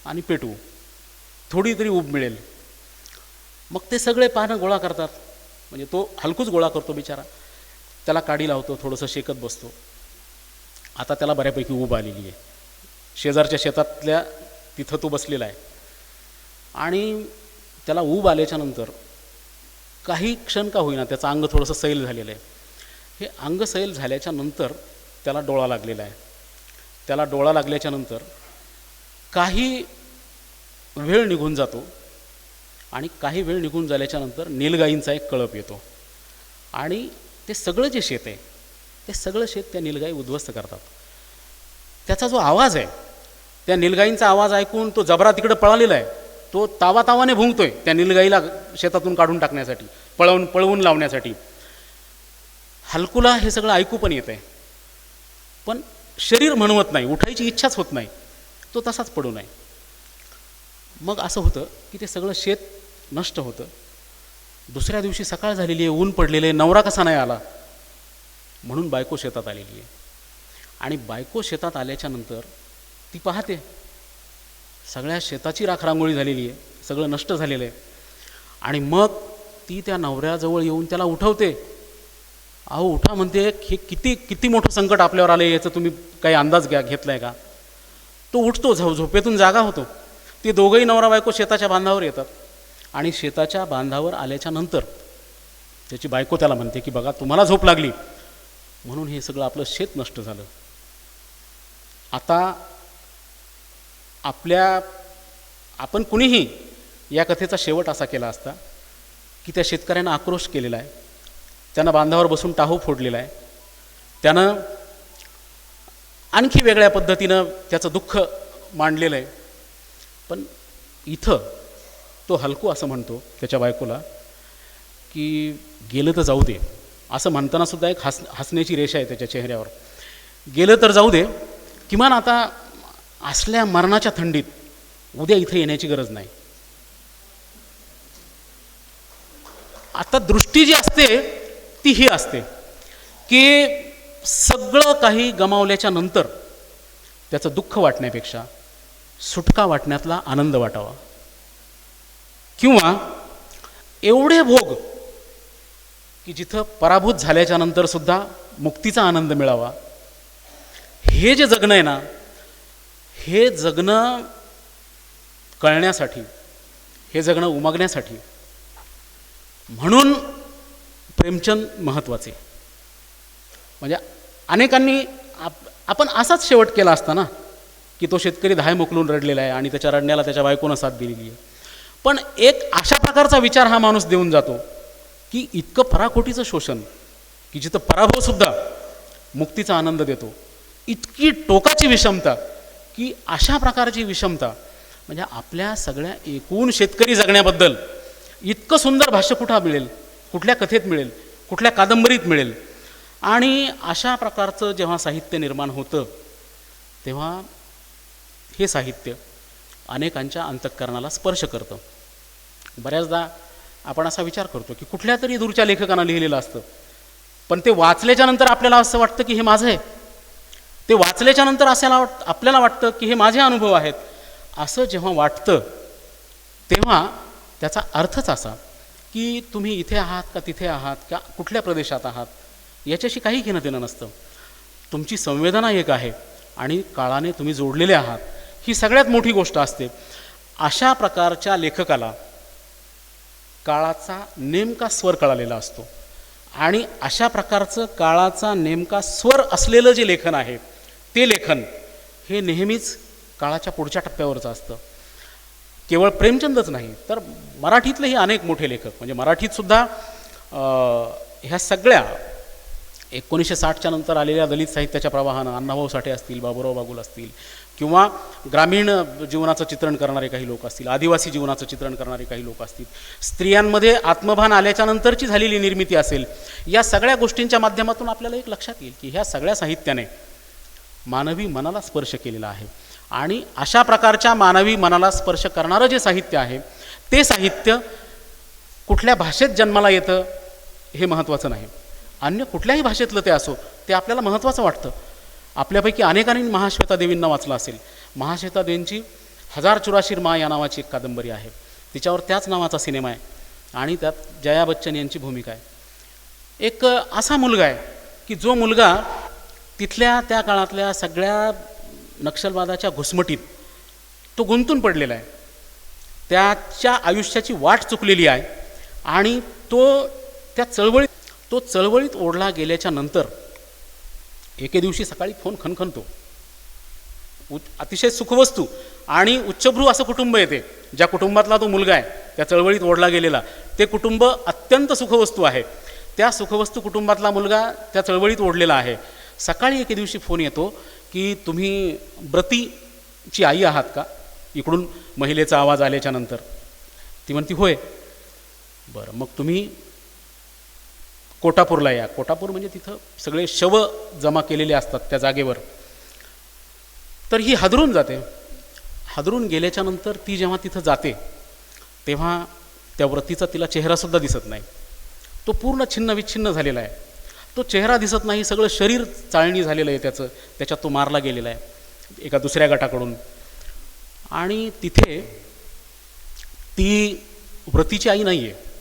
आणि पेटवू, थोडी तरी ऊब मिळेल. मग ते सगळे पानं गोळा करतात. म्हणजे तो हलकूच गोळा करतो बिचारा, त्याला काडी लावतो, थोडंसं शेकत बसतो. आता त्याला बऱ्यापैकी ऊब आलेली आहे. शेजारच्या शेतातल्या तिथं तो बसलेला आहे, आणि त्याला ऊब आल्याच्यानंतर काही क्षण का होईना त्याचं अंग थोडंसं सैल झालेलं आहे. हे अंग सैल झाल्याच्या नंतर त्याला डोळा लागलेला आहे. त्याला डोळा लागल्याच्यानंतर काही वेळ निघून जातो, आणि काही वेळ निघून झाल्याच्यानंतर नीलगाईंचा एक कळप येतो, आणि ते सगळं जे शेत आहे ते सगळं शेत त्या नीलगाई उद्ध्वस्त करतात. त्याचा जो आवाज आहे, त्या नीलगाईंचा आवाज ऐकून तो जबरा तिकडे पळालेला आहे. तो तावातावाने भुंकतोय त्या नीलगाईला शेतातून काढून टाकण्यासाठी, पळवून लावण्यासाठी. हलकूला हे सगळं ऐकू पण येत आहे, पण शरीर म्हणवत नाही, उठायची इच्छाच होत नाही, तो तसाच पडू नये. मग असं होतं की ते सगळं शेत नष्ट होतं. दुसऱ्या दिवशी सकाळ झालेली आहे, ऊन पडलेलं आहे, नवरा कसा नाही आला, म्हणून बायको शेतात आलेली आहे. आणि बायको शेतात आल्याच्या नंतर ती पाहते सगळ्या शेताची राखरांगोळी झालेली आहे, सगळं नष्ट झालेलं आहे. आणि मग ती त्या नवऱ्याजवळ येऊन त्याला उठवते. अहो उठा म्हणते, हे किती मोठं संकट आपल्यावर आलं, याचं तुम्ही काही अंदाज घेतला आहे का? तो उठतो, झोपेतून जागा होतो. ते दोघंही नवरा बायको शेताच्या बांधावर येतात, आणि शेताच्या बांधावर आल्याच्या नंतर त्याची बायको त्याला म्हणते की बघा तुम्हाला झोप लागली म्हणून हे सगळं आपलं शेत नष्ट झालं. आता आपण कुणीही या कथेचा शेवट असा केला असता की त्या शेतकऱ्यानं आक्रोश केलेला आहे, त्यानं बांधावर बसून टाहू फोडलेला आहे, त्यानं आणखी वेगळ्या पद्धतीनं त्याचं दुःख मांडलेलं आहे. पण इथं तो हलकू असं म्हणतो त्याच्या बायकोला की गेलं तर जाऊ दे. असं म्हणताना सुद्धा एक हसण्याची रेषा आहे त्याच्या चेहऱ्यावर. गेलं तर जाऊ दे, किमान आता असल्या मरणाच्या थंडीत उद्या इथं येण्याची गरज नाही. आता दृष्टी जी असते ती ही असते की सगळं काही गमावल्याच्या नंतर त्याचं दुःख वाटण्यापेक्षा सुटका वाटण्यातला आनंद वाटावा, किंवा एवढे भोग की जिथं पराभूत झाल्याच्या नंतर सुद्धा मुक्तीचा आनंद मिळावा. हे जे जगणं आहे ना, हे जगणं कळण्यासाठी, हे जगणं उमगण्यासाठी म्हणून प्रेमचंद महत्त्वाचे. म्हणजे अनेकांनी आपण असाच शेवट केला असता ना की तो शेतकरी धाय मोकलून रडलेला आहे आणि त्याच्या रडण्याला त्याच्या बायकोनं साथ दिलेली आहे. पण एक अशा प्रकारचा विचार हा माणूस देऊन जातो की इतकं पराकोटीचं शोषण की जिथं पराभवसुद्धा मुक्तीचा आनंद देतो, इतकी टोकाची विषमता की अशा प्रकारची विषमता म्हणजे आपल्या सगळ्या एकूण शेतकरी जगण्याबद्दल इतकं सुंदर भाष्य कुठं मिळेल, कुठल्या कथेत मिळेल, कुठल्या कादंबरीत मिळेल. आणि अशा प्रकारचं जेव्हा साहित्य निर्माण होतं तेव्हा हे साहित्य अनेकांच्या अंतःकरणाला स्पर्श करतं. बऱ्याचदा आपण असा विचार करतो की कुठल्या तरी दूरच्या लेखकानं लिहिलेलं असतं, पण ते वाचल्याच्या नंतर आपल्याला असं वाटतं की हे माझं आहे. ते वाचल्याच्या नंतर आपल्याला वाटतं की हे माझे अनुभव आहेत. असं जेव्हा वाटतं तेव्हा त्याचा अर्थच असा की तुम्ही इथे आहात का तिथे आहात का कुठल्या प्रदेशात आहात याच्याशी काही घेणं देणं नसतं. तुमची संवेदना एक आहे आणि काळाने तुम्ही जोडलेले आहात, ही सगळ्यात मोठी गोष्ट असते. अशा प्रकारच्या लेखकाला काळाचा नेमका स्वर कळालेला असतो आणि अशा प्रकारचं काळाचा नेमका स्वर असलेलं जे लेखन आहे ते लेखन हे नेहमीच काळाच्या पुढच्या टप्प्यावरचं असतं. केवळ प्रेमचंदच नाही तर मराठीतलेही अनेक मोठे लेखक, म्हणजे मराठीतसुद्धा ह्या सगळ्या 1960च्या नंतर आलेल्या दलित साहित्याच्या प्रवाहानं अण्णाभाऊ साठे असतील, बाबुराव बागुल असतील किंवा ग्रामीण जीवनाचं चित्रण करणारे काही लोक असतील, आदिवासी जीवनाचं चित्रण करणारे काही लोक असतील, स्त्रियांमध्ये आत्मभान आल्याच्या नंतरची झालेली निर्मिती असेल, या सगळ्या गोष्टींच्या माध्यमातून आपल्याला एक लक्षात येईल की ह्या सगळ्या साहित्याने मानवी मनाला स्पर्श केलेला आहे. आणि अशा प्रकारच्या मानवी मनाला स्पर्श करणारं जे साहित्य आहे ते साहित्य कुठल्या भाषेत जन्माला येतं हे महत्त्वाचं नाही. अन्य कुठल्याही भाषेतलं ते असो ते आपल्याला महत्त्वाचं वाटतं. आपल्यापैकी अनेकांनी महाश्वेता देवींना वाचलं असेल. महाश्वेता देवींची 1084 माँ या नावाची एक कादंबरी आहे, तिच्यावर त्याच नावाचा सिनेमा आहे आणि त्यात जया बच्चन यांची भूमिका आहे. एक असा मुलगा आहे की जो मुलगा तिथल्या त्या काळातल्या सगळ्या नक्षलवादाच्या घुसमटीत तो गुंतून पडलेला आहे, त्याच्या आयुष्याची वाट चुकलेली आहे आणि तो चळवळीत ओढला गेल्याच्या नंतर एके दिवशी सकाळी फोन खणखणतो. अतिशय सुखवस्तू आणि उच्चभ्रू असं कुटुंब येते, ज्या कुटुंबातला तो मुलगा आहे त्या चळवळीत ओढला गेलेला ते कुटुंब अत्यंत सुखवस्तू आहे. त्या सुखवस्तू कुटुंबातला मुलगा त्या चळवळीत ओढलेला आहे. सकाळी एके दिवशी फोन येतो की तुम्ही ब्रतीची आई आहात का? इकडून महिलेचा आवाज आल्याच्या नंतर ती म्हणती होय. बरं, मग तुम्ही कोटापूरला या. कोटापूर म्हणजे तिथं सगळे शव जमा केलेले असतात त्या जागेवर. तर ही हादरून जाते. हादरून गेल्याच्या नंतर ती जेव्हा तिथं जाते तेव्हा त्या व्रतीचा तिला चेहरासुद्धा दिसत नाही. तो पूर्ण छिन्न विच्छिन्न झालेला आहे. तो चेहरा दिसत नाही, सगळं शरीर चाळणी झालेलं आहे त्याच्यात तो मारला गेलेला आहे एका दुसऱ्या गटाकडून. आणि तिथे ती व्रतीची आई नाही आहे,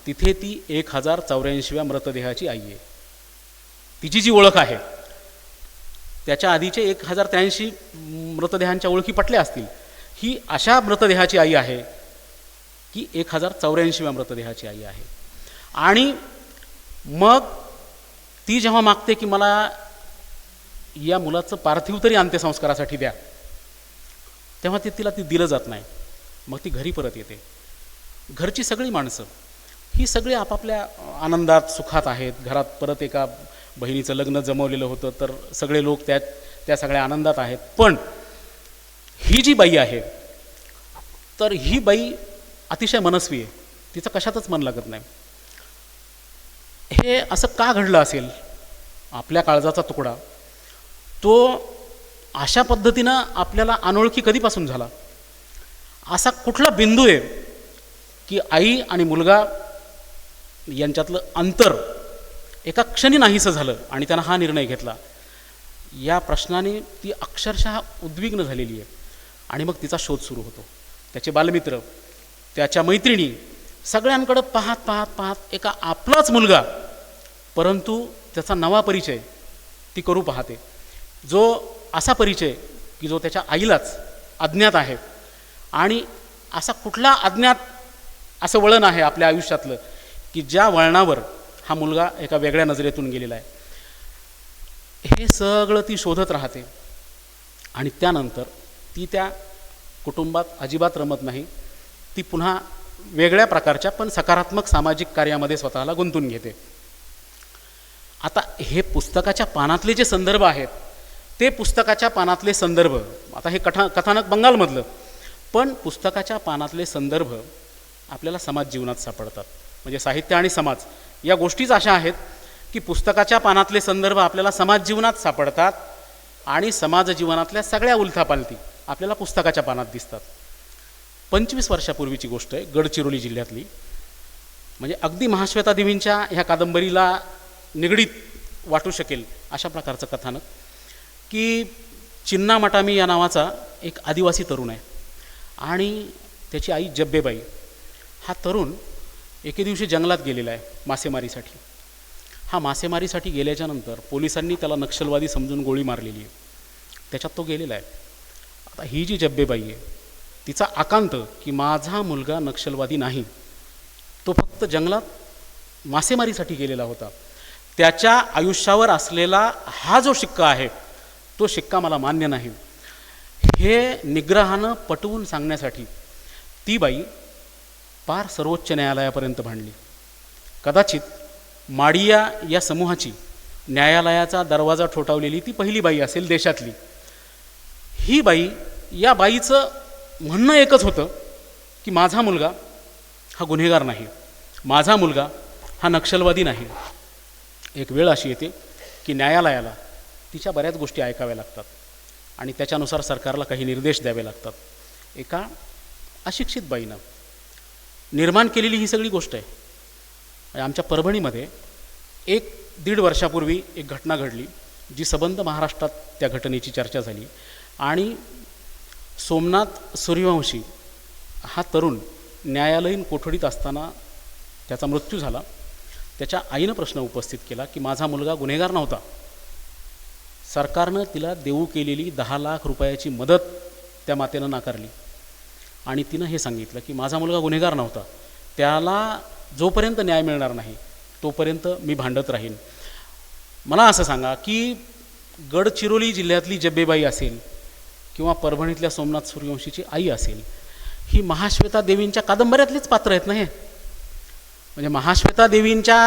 तिथे ती 1084व्या मृतदेहाची आई आहे. तिची जी ओळख आहे त्याच्या आधीचे 1083 मृतदेहांच्या ओळखी पटल्या असतील. ही अशा मृतदेहाची आई आहे की 1084व्या मृतदेहाची आई आहे. आणि मग ती जेव्हा मागते की मला या मुलाचं पार्थिव तरी अंत्यसंस्कारासाठी द्या, तेव्हा तिला दिलं जात नाही. मग ती घरी परत येते. घरची सगळी माणसं ही सगळी आपापल्या आनंदात सुखात आहेत. घरात परत एका बहिणीचं लग्न जमवलेलं होतं तर सगळे लोक त्या सगळ्या आनंदात आहेत. पण ही जी बाई आहे तर ही बाई अतिशय मनस्वी आहे, तिचं कशातच मन लागत नाही. हे असं का घडलं असेल? आपल्या काळजाचा तुकडा तो अशा पद्धतीनं आपल्याला अनोळखी कधीपासून झाला? असा कुठला बिंदू आहे की आई आणि मुलगा यांच्यातलं अंतर एका क्षणी नाहीसं झालं आणि त्यानं हा निर्णय घेतला? या प्रश्नाने ती अक्षरशः उद्विग्न झालेली आहे. आणि मग तिचा शोध सुरू होतो. त्याचे बालमित्र, त्याच्या मैत्रिणी, सगळ्यांकडं पाहत पाहत पाहत एका आपलाच मुलगा, परंतु त्याचा नवा परिचय ती करू पाहते. जो असा परिचय की जो त्याच्या आईलाच अज्ञात आहे. आणि असा कुठला अज्ञात असं वळण आहे आपल्या आयुष्यातलं की ज्या वळणावर हा मुलगा एका वेगळ्या नजरेतून गेलेला आहे. हे सगळं ती शोधत राहते. आणि त्यानंतर ती त्या कुटुंबात अजिबात रमत नाही. ती पुन्हा वेगळ्या प्रकारच्या पण सकारात्मक सामाजिक कार्यामध्ये स्वतःला गुंतून घेते. आता हे पुस्तकाच्या पानातले जे संदर्भ आहेत ते पुस्तकाच्या पानातले संदर्भ, आता हे कथानक बंगालमधलं, पण पुस्तकाच्या पानातले संदर्भ आपल्याला समाज जीवनात सापडतात. म्हणजे साहित्य आणि समाज या गोष्टीच अशा आहेत की पुस्तकाच्या पानातले संदर्भ आपल्याला समाज जीवनात सापडतात आणि समाज जीवनातल्या सगळ्या उलथापालथी आपल्याला पुस्तकाच्या पानात दिसतात. 25 वर्षापूर्वीची गोष्ट आहे, गडचिरोली जिल्ह्यातली. म्हणजे अगदी महाश्वेता देवींच्या ह्या कादंबरीला निगडीत वाटू शकेल अशा प्रकारचं कथानक, की चिन्ना मटामी या नावाचा एक आदिवासी तरुण आहे आणि त्याची आई जब्बेबाई. हा तरुण एके दिवशी जंगलात गेलेला आहे मासेमारीसाठी. हा मासेमारीसाठी गेल्याच्यानंतर पोलिसांनी त्याला नक्षलवादी समजून गोळी मारलेली आहे. त्याच्यात तो गेलेला आहे. आता ही जी जब्बेबाई आहे तिचा आकांत की माझा मुलगा नक्षलवादी नाही, तो फक्त जंगलात मासेमारीसाठी गेलेला होता. त्याच्या आयुष्यावर असलेला हा जो शिक्का आहे तो शिक्का मला मान्य नाही, हे निग्रहानं पटवून सांगण्यासाठी ती बाई पार सर्वोच्च न्यायालयापर्यंत भांडली. कदाचित माडिया या समूहाची न्यायालयाचा दरवाजा ठोठावलेली ती पहिली बाई असेल देशातली. ही बाई, या बाईचं म्हणणं एकच होतं की माझा मुलगा हा गुन्हेगार नाही, माझा मुलगा हा नक्षलवादी नाही. एक वेळ अशी येते की न्यायालयाला तिच्या बऱ्याच गोष्टी ऐकाव्या लागतात आणि त्याच्यानुसार सरकारला काही निर्देश द्यावे लागतात. एका अशिक्षित बाईनं निर्माण केलेली ही सगळी गोष्ट आहे. आमच्या परभणीमध्ये 1-1.5 वर्षापूर्वी एक घटना घडली जी सबंध महाराष्ट्रात त्या घटनेची चर्चा झाली आणि सोमनाथ सूर्यवंशी हा तरुण न्यायालयीन कोठडीत असताना त्याचा मृत्यू झाला. त्याच्या आईनं प्रश्न उपस्थित केला की माझा मुलगा गुन्हेगार नव्हता. सरकारनं तिला देऊ केलेली 10 लाख रुपयाची मदत त्या मातेनं नाकारली आणि तिनं हे सांगितलं की माझा मुलगा गुन्हेगार नव्हता, त्याला जोपर्यंत न्याय मिळणार नाही तोपर्यंत मी भांडत राहीन. मला असं सांगा की गडचिरोली जिल्ह्यातली जब्बेबाई असेल किंवा परभणीतल्या सोमनाथ सूर्यवंशीची आई असेल, ही महाश्वेता देवींच्या कादंबऱ्यातलीच पात्र आहेत ना. हे म्हणजे महाश्वेता देवींच्या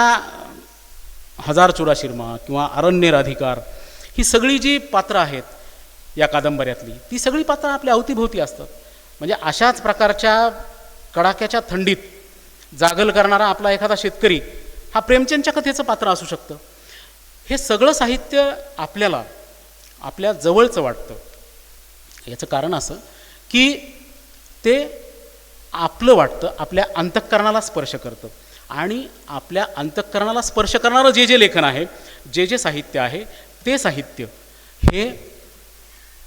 1000 चुराशिरमा किंवा अरण्य राधिकार, ही सगळी जी पात्र आहेत या कादंबऱ्यातली, ती सगळी पात्र आपल्या अवतीभोवती असतात. म्हणजे अशाच प्रकारच्या कडाक्याच्या थंडीत जागल करणारा आपला एखादा शेतकरी हा प्रेमचंदच्या कथेचं पात्र असू शकतं. हे सगळं साहित्य आपल्याला आपल्या जवळचं वाटतं. याचं कारण असं की ते आपलं वाटतं, आपल्या अंतःकरणाला स्पर्श करतं आणि आपल्या अंतःकरणाला स्पर्श करणारं जे जे लेखन आहे, जे जे साहित्य आहे, ते साहित्य हे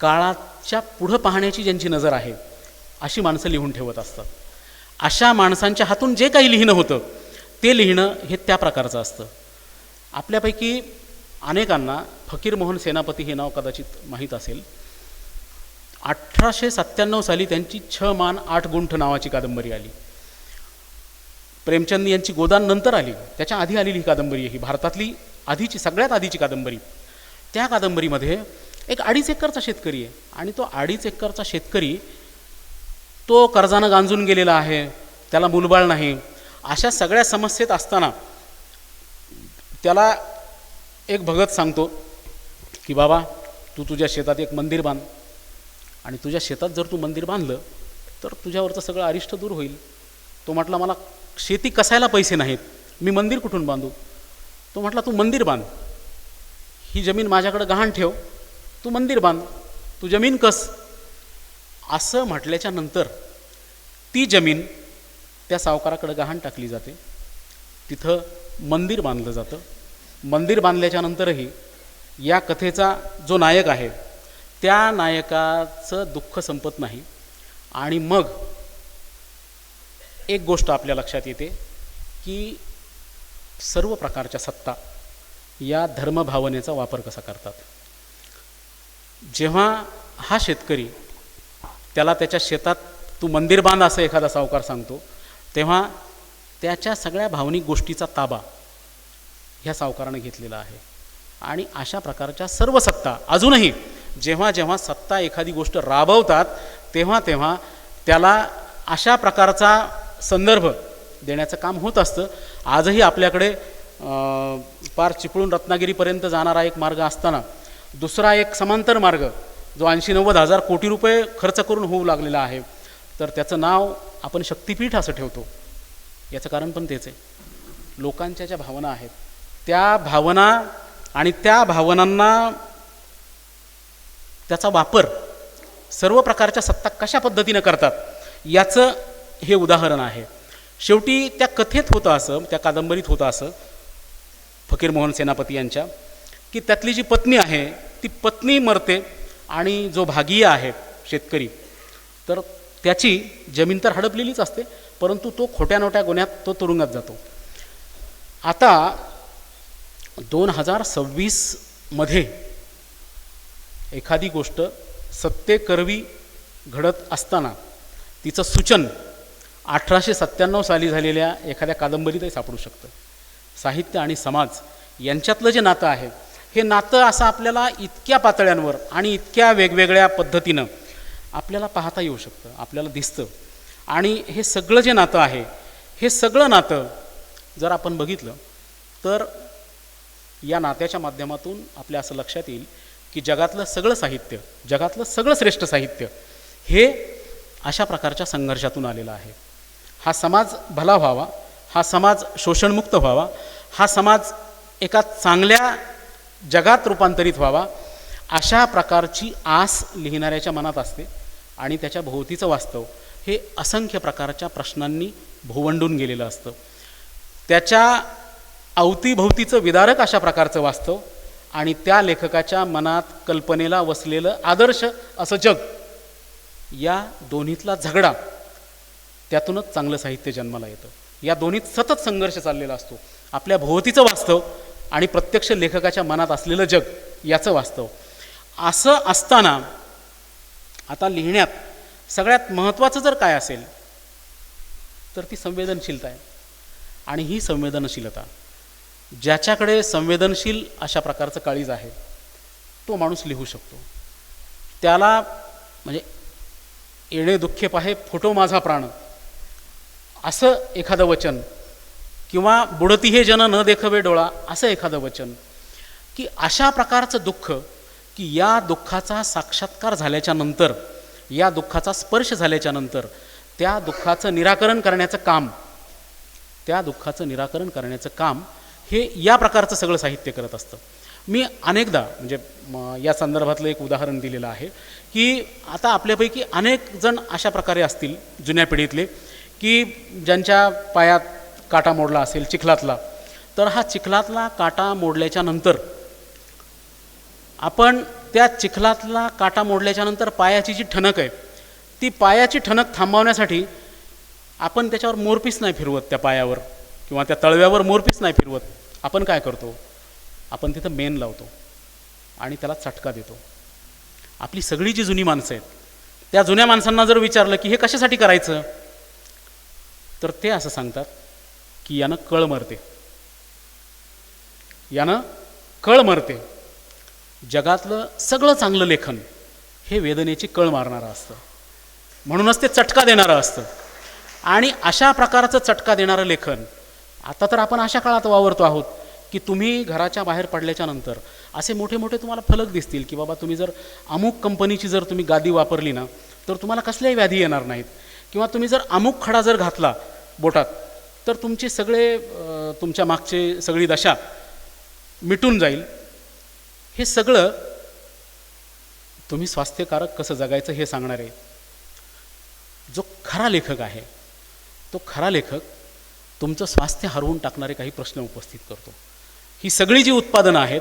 काळाच्या पुढं पाहण्याची ज्यांची नजर आहे अशी माणसं लिहून ठेवत असतात. अशा माणसांच्या हातून जे काही लिहिणं होतं ते लिहिणं हे त्या प्रकारचं असतं. आपल्यापैकी अनेकांना फकीरमोहन सेनापती हे नाव कदाचित माहीत असेल. 1897 साली त्यांची 6 मान 8 गुंठ नावाची कादंबरी आली. प्रेमचंद यांची गोदान नंतर आली, त्याच्या आधी आलेली ही कादंबरी आहे. ही भारतातली आधीची सगळ्यात आधीची कादंबरी. त्या कादंबरीमध्ये एक 2.5 एकरचा शेतकरी आहे आणि तो 2.5 एकरचा शेतकरी तो कर्जानं गांजून गेलेला आहे, त्याला मूलबाळ नाही. अशा सगळ्या समस्येत असताना त्याला एक भगत सांगतो की बाबा तू तुझ्या शेतात एक मंदिर बांध आणि तुझ्या शेतात जर तू मंदिर बांधलं तर तुझ्यावरचं सगळं अरिष्ट दूर होईल. तो म्हटला मला शेती कसायला पैसे नाहीत, मी मंदिर कुठून बांधू. तो म्हटला तू मंदिर बांध, ही जमीन माझ्याकडे गहाण ठेव, तू मंदिर बांध, तू जमीन कस. असं म्हटल्याच्या नंतर ती जमीन त्या सावकाराकडे गहाण टाकली जाते, तिथं मंदिर बांधलं जातं. मंदिर बांधल्याच्या नंतरही या कथेचा जो नायक आहे त्या नायकाचं दुःख संपत नाही आणि मग एक गोष्ट आपल्या लक्षात येते की सर्व प्रकारच्या सत्ता या धर्मभावनेचा वापर कसा करतात. जेव्हा हा शेतकरी त्याला त्याच्या शेतात तू मंदिर बांध असं एखादा सावकार सांगतो, तेव्हा त्याच्या सगळ्या भावनिक गोष्टीचा ताबा ह्या सावकाराने घेतलेला आहे. आणि अशा प्रकारच्या सर्व सत्ता अजूनही जेव्हा जेव्हा सत्ता एखादी गोष्ट राबवतात तेव्हा तेव्हा त्याला अशा प्रकारचा संदर्भ देण्याचं काम होत असतं. आजही आपल्याकडे पार चिपळूण रत्नागिरीपर्यंत जाणारा एक मार्ग असताना दुसरा एक समांतर मार्ग जो 80-90 हजार कोटी रुपये खर्च करून होऊ लागलेला आहे, तर त्याचं नाव आपण शक्तिपीठ असं ठेवतो. याचं कारण पण तेच आहे, लोकांच्या ज्या भावना आहेत त्या भावना आणि त्या भावनांना त्याचा वापर सर्व प्रकारच्या सत्ता कशा पद्धतीनं करतात याचं हे उदाहरण आहे. शेवटी त्या कथेत होतं असं, त्या कादंबरीत होतं असं, फकीरमोहन सेनापती यांच्या, की त्यातली जी पत्नी आहे ती पत्नी मरते आणि जो भागीय आहे शेतकरी, तर त्याची जमीन तर हडपलेलीच असते, परंतु तो खोट्या नोट्या गुन्ह्यात तो तुरुंगात जातो. आता 2026मध्ये एखादी गोष्ट सत्तेकरवी घडत असताना तिचं सूचन 1897 साली झालेल्या एखाद्या कादंबरीतही सापडू शकतं. साहित्य आणि समाज यांच्यातलं जे नातं आहे, हे नातं असं आपल्याला इतक्या पातळ्यांवर आणि इतक्या वेगवेगळ्या पद्धतीनं आपल्याला पाहता येऊ शकतं, आपल्याला दिसतं. आणि हे सगळं जे नातं आहे, हे सगळं नातं जर आपण बघितलं तर या नात्याच्या माध्यमातून आपल्या असं लक्षात येईल की जगातलं सगळं साहित्य, जगातलं सगळं श्रेष्ठ साहित्य हे अशा प्रकारच्या संघर्षातून आलेलं आहे. हा समाज भला व्हावा, हा समाज शोषणमुक्त व्हावा, हा समाज एका चांगल्या जगात रूपांतरित व्हावा, अशा प्रकारची आस लिहिणाऱ्याच्या मनात असते. आणि त्याच्या भोवतीचं वास्तव हे असंख्य प्रकारच्या प्रश्नांनी भोवंडून गेलेलं असतं. त्याच्या अवतीभोवतीचं विदारक अशा प्रकारचं वास्तव आणि त्या लेखकाच्या मनात कल्पनेला वसलेलं आदर्श असं जग, या दोन्हीतला झगडा, त्यातूनच चांगलं साहित्य जन्माला येतं. या दोन्हीत सतत संघर्ष चाललेला असतो. आपल्या भोवतीचं वास्तव आणि प्रत्यक्ष लेखकाच्या मनात असलेलं जग याचं वास्तव. असं असताना आता लिहिण्यात सगळ्यात महत्त्वाचं जर काय असेल तर ती संवेदनशीलता आहे. आणि ही संवेदनशीलता, ज्याच्याकडे संवेदनशील अशा प्रकारचं काळीज आहे तो माणूस लिहू शकतो. त्याला म्हणजे येणे दुःखे पाहे फोटो माझा प्राण असं एखादं वचन, किंवा बुडती हे जन न देखवे डोळा असं एखादं वचन, की अशा प्रकारचं दुःख की या दुःखाचा साक्षात्कार झाल्याच्या नंतर, या दुःखाचा स्पर्श झाल्याच्या नंतर त्या दुःखाचं निराकरण करण्याचं काम, त्या दुःखाचं निराकरण करण्याचं काम हे या प्रकारचं सगळं साहित्य करत असतं. मी अनेकदा म्हणजे या संदर्भातलं एक उदाहरण दिलेलं आहे की आता आपल्यापैकी अनेक जण अशा प्रकारे असतील जुन्या पिढीतले की ज्यांच्या पायात काटा मोडला असेल चिखलातला, तर हा चिखलातला काटा मोडल्याच्या नंतर आपण त्या चिखलातला काटा मोडल्याच्या नंतर पायाची जी ठणक आहे, ती पायाची ठणक थांबवण्यासाठी आपण त्याच्यावर मोरपीस नाही फिरवत, त्या पायावर किंवा त्या तळव्यावर मोरपीस नाही फिरवत. आपण काय करतो, आपण तिथं मेन लावतो आणि त्याला चटका देतो. आपली सगळी जी जुनी माणसं आहेत, त्या जुन्या माणसांना जर विचारलं की हे कशासाठी करायचं, तर ते असं सांगतात की यानं कळ मरते, यानं कळ मरते. जगातलं सगळं चांगलं लेखन हे वेदनेची कळ मारणारं असतं, म्हणूनच ते चटका देणारं असतं. आणि अशा प्रकारचं चटका देणारं लेखन आता तर आपण अशा काळात वावरतो आहोत की तुम्ही घराच्या बाहेर पडल्याच्या नंतर असे मोठे मोठे तुम्हाला फलक दिसतील की बाबा तुम्ही जर अमुक कंपनीची जर तुम्ही गादी वापरली ना तर तुम्हाला कसल्याही व्याधी येणार नाहीत, किंवा तुम्ही जर अमुक खडा जर घातला बोटात तर तुमचे सगळे तुमच्या मागचे सगळी दशा मिटून जाईल. हे सगळं तुम्ही स्वास्थ्यकारक कसं जगायचं हे सांगणारे जो खरा लेखक आहे, तो खरा लेखक तुमचं स्वास्थ्य हरवून टाकणारे काही प्रश्न उपस्थित करतो. ही सगळी जी उत्पादनं आहेत,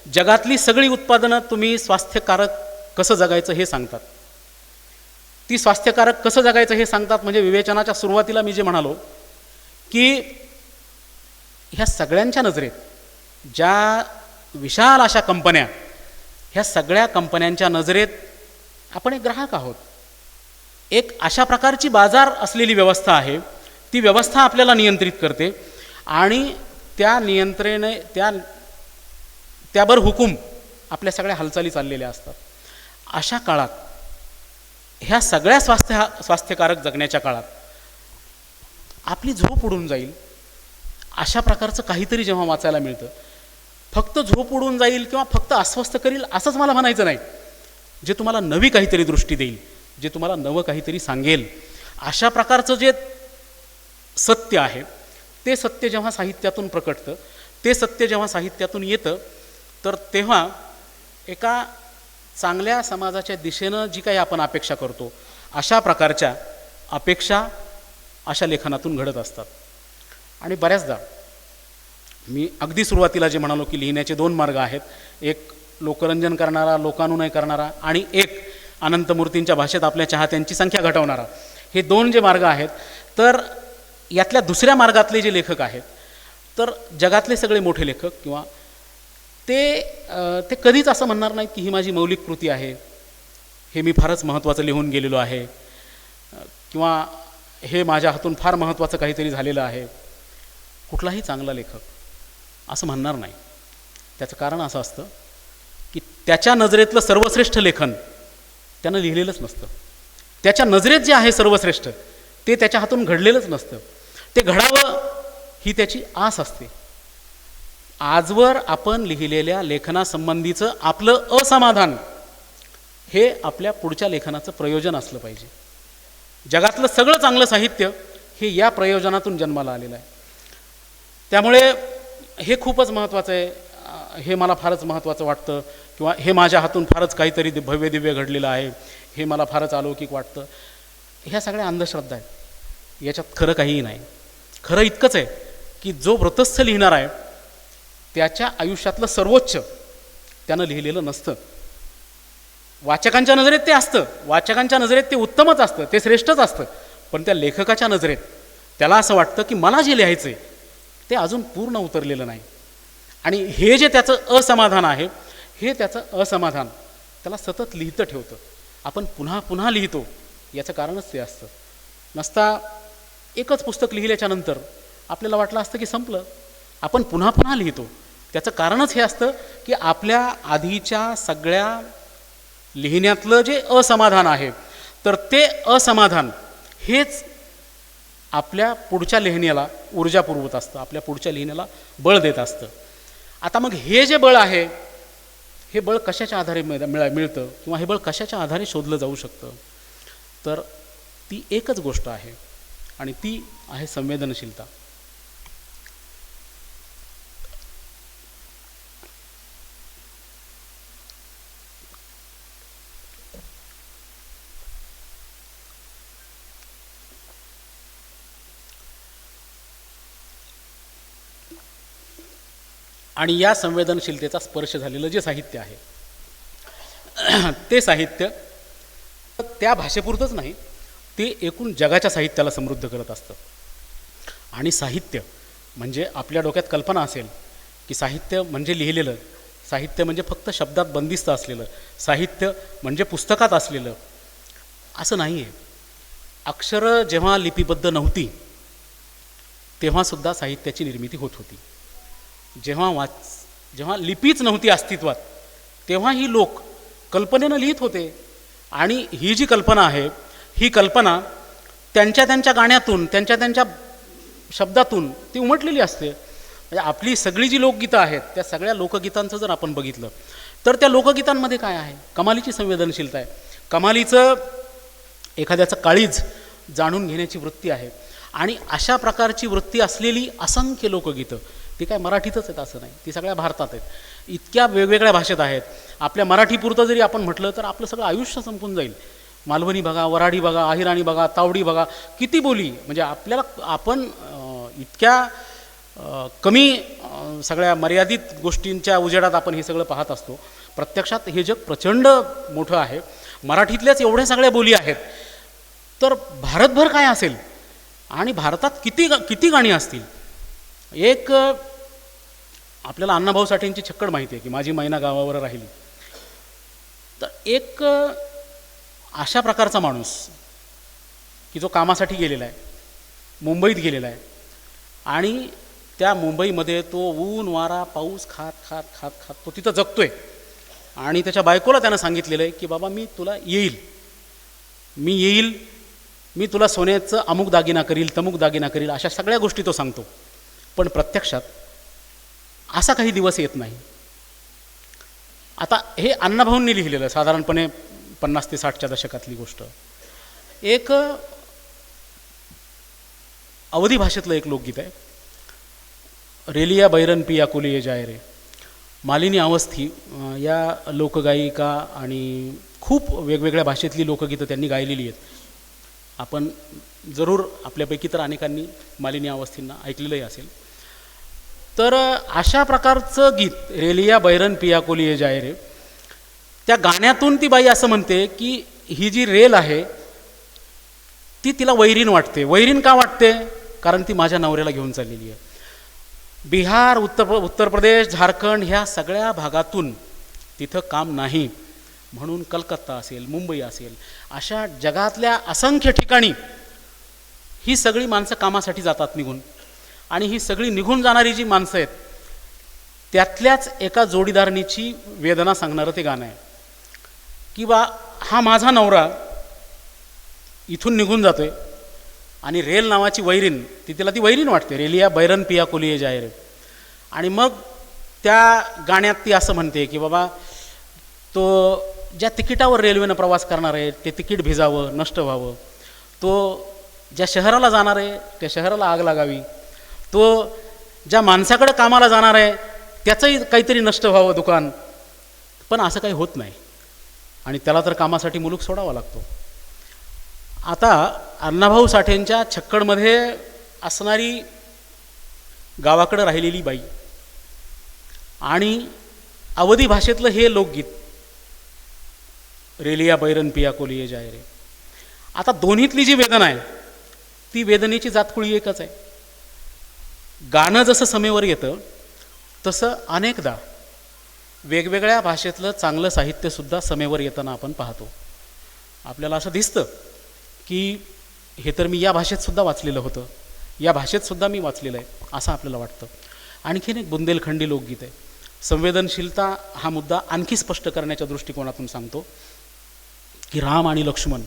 जगातली सगळी उत्पादनं तुम्ही स्वास्थ्यकारक कसं जगायचं हे सांगतात. ती स्वास्थ्यकारक कसं जगायचं हे सांगतात म्हणजे विवेचनाच्या सुरुवातीला मी जे म्हणालो की ह्या सगळ्यांच्या नजरेत ज्या विशाल अशा कंपन्या, ह्या सगळ्या कंपन्यांच्या नजरेत आपण एक ग्राहक आहोत. एक अशा प्रकारची बाजार असलेली व्यवस्था आहे, ती व्यवस्था आपल्याला नियंत्रित करते आणि त्या नियंत्रणे त्यावर हुकूम आपल्या सगळ्या हालचाली चाललेल्या असतात. अशा काळात ह्या सगळ्या स्वास्थ्यकारक जगण्याच्या काळात आपली झोप उडून जाईल अशा प्रकारचं काहीतरी जेव्हा वाचायला मिळतं, फक्त झोप उडून जाईल किंवा फक्त अस्वस्थ करील असंच मला म्हणायचं नाही, जे तुम्हाला नवी काहीतरी दृष्टी देईल, जे तुम्हाला नवं काहीतरी सांगेल, अशा प्रकारचं जे सत्य आहे ते सत्य जेव्हा साहित्यातून प्रकटतं, ते सत्य जेव्हा साहित्यातून येतं, तर तेव्हा एका चांगल्या समाजाच्या दिशेनं जी काही आपण अपेक्षा करतो, अशा प्रकारच्या अपेक्षा अशा लेखनातून घडत असतात. आणि बऱ्याचदा मी अगदी सुरुवातीला जे म्हणालो की लिहिण्याचे 2 मार्ग आहेत, एक लोकरंजन करणारा, लोकानुनय करणारा, आणि एक अनंतमूर्तींच्या भाषेत आपल्या चाहत्यांची संख्या घटवणारा. हे 2 जे मार्ग आहेत, तर यातल्या दुसऱ्या मार्गातले जे लेखक आहेत, तर जगातले सगळे मोठे लेखक किंवा ते कधीच असं म्हणणार नाहीत की ही माझी मौलिक कृती आहे, हे मी फारच महत्त्वाचं लिहून गेलेलो आहे, किंवा हे माझ्या हातून फार महत्त्वाचं काहीतरी झालेलं आहे. कुठलाही चांगला लेखक असं म्हणणार नाही. त्याचं कारण असं असतं की त्याच्या नजरेतलं सर्वश्रेष्ठ लेखन त्यानं लिहिलेलंच नसतं. त्याच्या नजरेत जे आहे सर्वश्रेष्ठ ते त्याच्या हातून घडलेलंच नसतं. ते घडावं ही त्याची आस असते. आजवर आपण लिहिलेल्या लेखनासंबंधीचं आपलं असमाधान हे आपल्या पुढच्या लेखनाचं प्रयोजन असलं पाहिजे. जगातलं सगळं चांगलं साहित्य हे या प्रयोजनातून जन्माला आलेलं आहे. त्यामुळे हे खूपच महत्त्वाचं आहे, हे मला फारच महत्त्वाचं वाटतं, किंवा हे माझ्या हातून फारच काहीतरी भव्य दिव्य घडलेलं आहे, हे मला फारच अलौकिक वाटतं. ह्या सगळ्या अंधश्रद्धा आहेत. याच्यात खरं काहीही नाही. खरं इतकंच आहे की जो व्रतस्थ लिहिणार आहे त्याच्या आयुष्यातलं सर्वोच्च त्यानं लिहिलेलं नसतं. वाचकांच्या नजरेत ते असतं, वाचकांच्या नजरेत ते उत्तमच असतं, ते श्रेष्ठच असतं, पण त्या लेखकाच्या नजरेत त्याला असं वाटतं की मला जे लिहायचं आहे ते अजून पूर्ण उतरलेलं नाही. आणि हे जे त्याचं असमाधान आहे, हे त्याचं असमाधान त्याला सतत लिहितं ठेवतं. आपण पुन्हा पुन्हा लिहितो याचं कारणच ते असतं. नसता एकच पुस्तक लिहिल्याच्या नंतर आपल्याला वाटलं असतं की संपलं. आपण पुन्हा पुन्हा लिहितो त्याचं कारणच हे असतं की आपल्या आधीच्या सगळ्या लिहिण्यातलं जे असमाधान आहे, तर ते असमाधान हेच आपल्या पुढच्या लिहिण्याला ऊर्जा पुरवत असतं, आपल्या पुढच्या लिहिण्याला बळ देत असतं. आता मग हे जे बळ आहे, हे बळ कशाच्या आधारे मिळतं किंवा हे बळ कशाच्या आधारे शोधलं जाऊ शकतं, तर ती एकच गोष्ट आहे आणि ती आहे संवेदनशीलता. आणि या संवेदनशीलतेचा स्पर्श झालेलं जे साहित्य आहे ते साहित्य त्या भाषेपुरतंच नाही, ते एकूण जगाच्या साहित्याला समृद्ध करत असतं. आणि साहित्य म्हणजे आपल्या डोक्यात कल्पना असेल की साहित्य म्हणजे लिहिलेलं, साहित्य म्हणजे फक्त शब्दात बंदिस्त असलेलं, साहित्य म्हणजे पुस्तकात असलेलं, असं नाही आहे. अक्षरं जेव्हा लिपिबद्ध नव्हती तेव्हासुद्धा साहित्याची निर्मिती होत होती. जेव्हा लिपीच नव्हती अस्तित्वात तेव्हाही लोक कल्पनेनं लिहित होते. आणि ही जी कल्पना आहे, ही कल्पना त्यांच्या गाण्यातून, त्यांच्या शब्दातून ती उमटलेली असते. म्हणजे आपली सगळी जी लोकगीतं आहेत त्या सगळ्या लोकगीतांचं जर आपण बघितलं तर त्या लोकगीतांमध्ये काय आहे, कमालीची संवेदनशीलता आहे, कमालीचं एखाद्याचं काळीज जाणून घेण्याची वृत्ती आहे. आणि अशा प्रकारची वृत्ती असलेली असंख्य लोकगीतं, ती काय मराठीतच आहेत असं नाही, ती सगळ्या भारतात आहेत, इतक्या वेगवेगळ्या भाषेत आहेत. आपल्या मराठीपुरतं जरी आपण म्हटलं तर आपलं सगळं आयुष्य संपून जाईल. मालवणी बघा, वराडी बघा, अहिराणी बघा, तावडी बघा, किती बोली. म्हणजे आपण इतक्या कमी सगळ्या मर्यादित गोष्टींच्या उजेडात आपण हे सगळं पाहत असतो. प्रत्यक्षात हे जग प्रचंड मोठं आहे. मराठीतल्याच एवढ्या सगळ्या बोली आहेत, तर भारतभर काय असेल आणि भारतात किती गाणी असतील. एक आपल्याला अण्णाभाऊ साठेंची छक्कड माहिती आहे की माझी मैना गावावर राहिली. तर एक अशा प्रकारचा माणूस की जो कामासाठी गेलेला आहे, मुंबईत गेलेला आहे, आणि त्या मुंबईमध्ये तो ऊन वारा पाऊस खात खात खात खात तो तिथं जगतोय. आणि त्याच्या बायकोला त्यानं सांगितलेलं आहे की बाबा मी येईल, मी तुला सोन्याचं अमुक दागिना करील, तमुक दागिना करील, अशा सगळ्या गोष्टी तो सांगतो. पण प्रत्यक्षात असा काही दिवस येत नाही. आता हे अण्णाभाऊंनी लिहिलेलं साधारणपणे 50 ते 60च्या दशकातली गोष्ट. एक अवधी भाषेतलं एक लोकगीत आहे, रेलिया बैरन पिया कुलिये जाय रे. मालिनी अवस्थी या लोकगायिका आणि खूप वेगवेगळ्या भाषेतली लोकगीतं त्यांनी गायलेली आहेत. आपण जरूर आपल्यापैकी तर अनेकांनी मालिनी अवस्थींना ऐकलेलंही असेल. तर अशा प्रकारचं गीत रेलिया बैरन पिया को लिए जाए रे, त्या गाण्यातून ती बाई असं म्हणते की ही जी रेल आहे ती तिला वैरीण वाटते. वैरीण का वाटते? कारण ती माझ्या नवऱ्याला घेऊन चाललेली आहे. बिहार, उत्तर प्रदेश, झारखंड ह्या सगळ्या भागातून तिथं काम नाही, म्हणून कलकत्ता असेल, मुंबई असेल, अशा जगातल्या असंख्य ठिकाणी ही सगळी माणसं कामासाठी जातात निघून. आणि ही सगळी निघून जाणारी जी माणसं आहेत त्यातल्याच एका जोडीदारणीची वेदना सांगणारं ते गाणं आहे की बा हा माझा नवरा इथून निघून जातोय आणि रेल नावाची वैरीण तिला ती वैरीण वाटते. रेलिया बैरन पिया को लिए जाए रे. आणि मग त्या गाण्यात ती असं म्हणते की बाबा तो ज्या तिकिटावर रेल्वेनं प्रवास करणार आहे ते तिकीट भिजावं, नष्ट व्हावं. तो ज्या शहराला जाणार आहे त्या शहराला आग लागावी. तो ज्या माणसाकडं कामाला जाणार आहे त्याचंही काहीतरी नष्ट व्हावं दुकान. पण असं काही होत नाही आणि त्याला तर कामासाठी मुलूक सोडावा लागतो. आता अण्णाभाऊ साठेंच्या छक्कडमध्ये असणारी गावाकडं राहिलेली बाई आणि अवधी भाषेतलं हे लोकगीत रेलिया बैरन पिया को लिए जाए रे. आता दोन्हीतली जी वेदना आहे ती वेदनेची जातकुळी एकच आहे. गाणं जसं समेवर येतं तसं अनेकदा वेगवेगळ्या भाषेतलं चांगलं साहित्यसुद्धा समेवर येताना आपण पाहतो. आपल्याला असं दिसतं की हे तर मी या भाषेतसुद्धा वाचलेलं होतं, या भाषेतसुद्धा मी वाचलेलं आहे असं आपल्याला वाटतं. आणखीन एक बुंदेलखंडी लोकगीत आहे. संवेदनशीलता हा मुद्दा आणखी स्पष्ट करण्याच्या दृष्टिकोनातून सांगतो की राम आणि लक्ष्मण,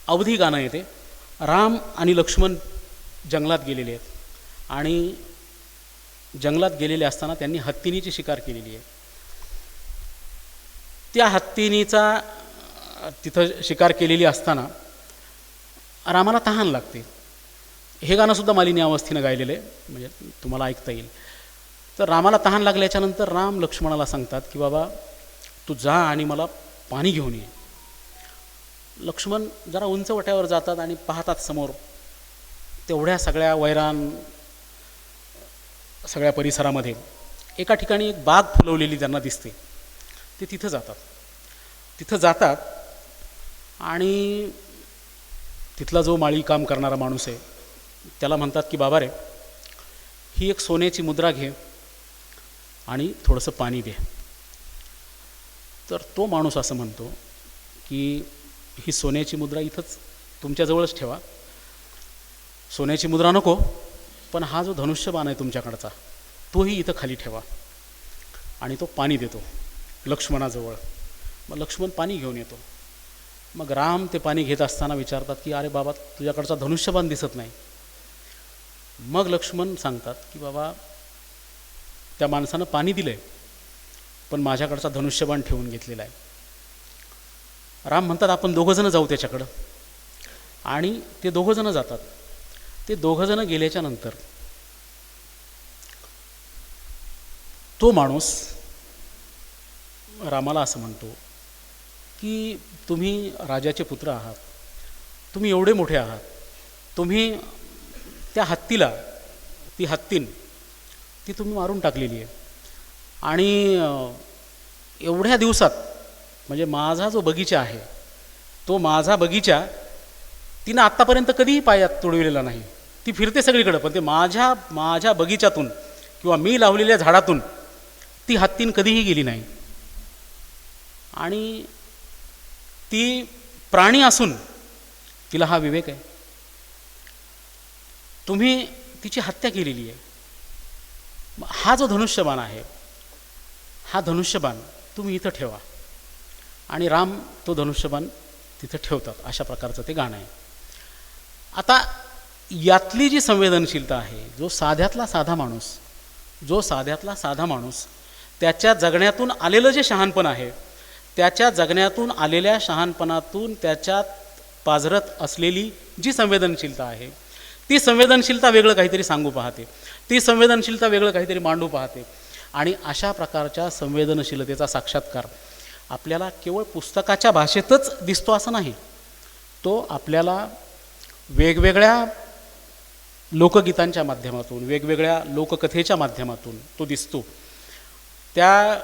अवधी गाणं येते. राम आणि लक्ष्मण जंगलात गेलेले आहेत आणि जंगलात गेलेले असताना त्यांनी हत्तीनीची शिकार केलेली आहे. त्या हत्तीनीचा तिथं शिकार केलेली असताना रामाला तहान लागते. हे गाणंसुद्धा मालिनी अवस्थीनं गायलेलं आहे, म्हणजे तुम्हाला ऐकता येईल. तर रामाला तहान लागल्याच्यानंतर राम लक्ष्मणाला सांगतात की बाबा तू जा आणि मला पाणी घेऊन ये. लक्ष्मण जरा उंच वट्यावर जातात आणि पाहतात समोर तेवढ्या सगळ्या वैरान सगळ्या परिसरामध्ये एका ठिकाणी एक बाग फुलवलेली त्यांना दिसते. ते तिथं जातात आणि तिथला जो माळी काम करणारा माणूस आहे त्याला म्हणतात की बाबा रे, ही एक सोन्याची मुद्रा घे आणि थोडंसं पाणी दे. तर तो माणूस असं म्हणतो की ही सोन्याची मुद्रा इथंच तुमच्याजवळच ठेवा, सोन्याची मुद्रा नको, पण हा जो धनुष्यबाण आहे तुमच्याकडचा तोही इथं खाली ठेवा. आणि तो पाणी देतो लक्ष्मणाजवळ. मग लक्ष्मण पाणी घेऊन येतो. मग राम ते पाणी घेत असताना विचारतात की अरे बाबा तुझ्याकडचा धनुष्यबाण दिसत नाही. मग लक्ष्मण सांगतात की बाबा त्या माणसानं पाणी दिलं आहे पण माझ्याकडचा धनुष्यबाण ठेवून घेतलेला आहे. राम म्हणतात आपण दोघंजणं जाऊ त्याच्याकडं. आणि ते दोघंजणं जातात. ते दोघंजणं गेल्याच्या नंतर तो माणूस रामाला असं म्हणतो की तुम्ही राजाचे पुत्र आहात, तुम्ही एवढे मोठे आहात, तुम्ही त्या हत्तीला, ती हत्तीन ती तुम्ही मारून टाकलेली आहे आणि एवढ्या दिवसात म्हणजे माझा जो बगीचा आहे तो माझा बगीचा तिनं आत्तापर्यंत कधीही पायात तुडविलेला नाही. ती फिरते सगळीकडं पण ते माझ्या बगीच्यातून किंवा मी लावलेल्या झाडातून ती हत्तीन कधीही गेली नाही. आणि ती प्राणी असून तिला हा विवेक आहे. तुम्ही तिची हत्या केलेली आहे. हा जो धनुष्यबाण आहे हा धनुष्यबाण तुम्ही इथं ठेवा. आणि राम तो धनुष्यबाण तिथं ठेवतात. अशा प्रकारचं ते गाणं आहे. आता यातली जी संवेदनशीलता आहे, जो साध्यातला साधा माणूस त्याच्या जगण्यातून आलेलं जे शहाणपण आहे, त्याच्या जगण्यातून आलेल्या शहाणपणातून त्याच्यात पाझरत असलेली जी संवेदनशीलता आहे, ती संवेदनशीलता वेगळं काहीतरी सांगू पाहते, ती संवेदनशीलता वेगळं काहीतरी मांडू पाहते. आणि अशा प्रकारच्या संवेदनशीलतेचा साक्षात्कार आपल्याला केवळ पुस्तकाच्या भाषेतच दिसतो असं नाही, तो आपल्याला वेगवेगळ्या लोकगीतांच्या माध्यमातून, वेगवेगळ्या लोककथेच्या माध्यमातून तो दिसतो. त्या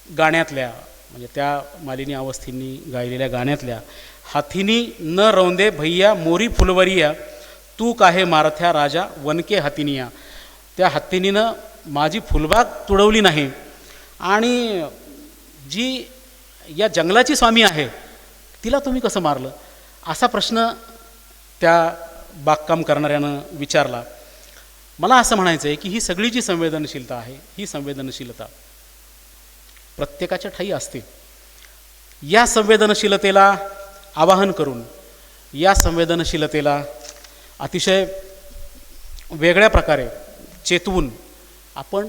गाण्यातल्या, म्हणजे त्या मालिनी अवस्थींनी गायलेल्या गाण्यातल्या हाथीनी न रौंदे भैया मोरी फुलवरिया तू काहे मारथ्या राजा वनके हातीनिया, त्या हत्तीनीनं माझी फुलबाग तुडवली नाही आणि जी या जंगलाची स्वामी आहे तिला तुम्ही कसं मारलं, असा प्रश्न त्या बागकाम करणाऱ्यानं विचारला. मला असं म्हणायचं आहे की ही सगळी जी संवेदनशीलता आहे, ही संवेदनशीलता प्रत्येकाच्या ठायी असते. या संवेदनशीलतेला आवाहन करून, या संवेदनशीलतेला अतिशय वेगळ्या प्रकारे चेतवून आपण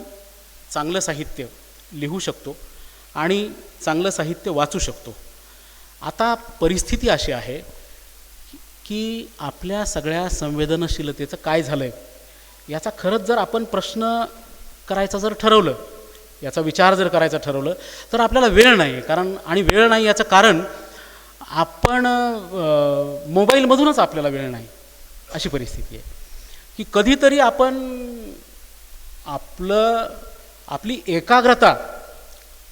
चांगलं साहित्य लिहू शकतो आणि चांगलं साहित्य वाचू शकतो. आता परिस्थिती अशी आहे की आपल्या सगळ्या संवेदनशीलतेचं काय झालं आहे याचा खरंच जर आपण प्रश्न करायचा जर ठरवलं, याचा विचार जर करायचा ठरवलं तर आपल्याला वेळ नाही. आणि वेळ नाही याचं कारण आपण मोबाईलमधूनच आपल्याला वेळ नाही अशी परिस्थिती आहे की कधीतरी आपण आपली एकाग्रता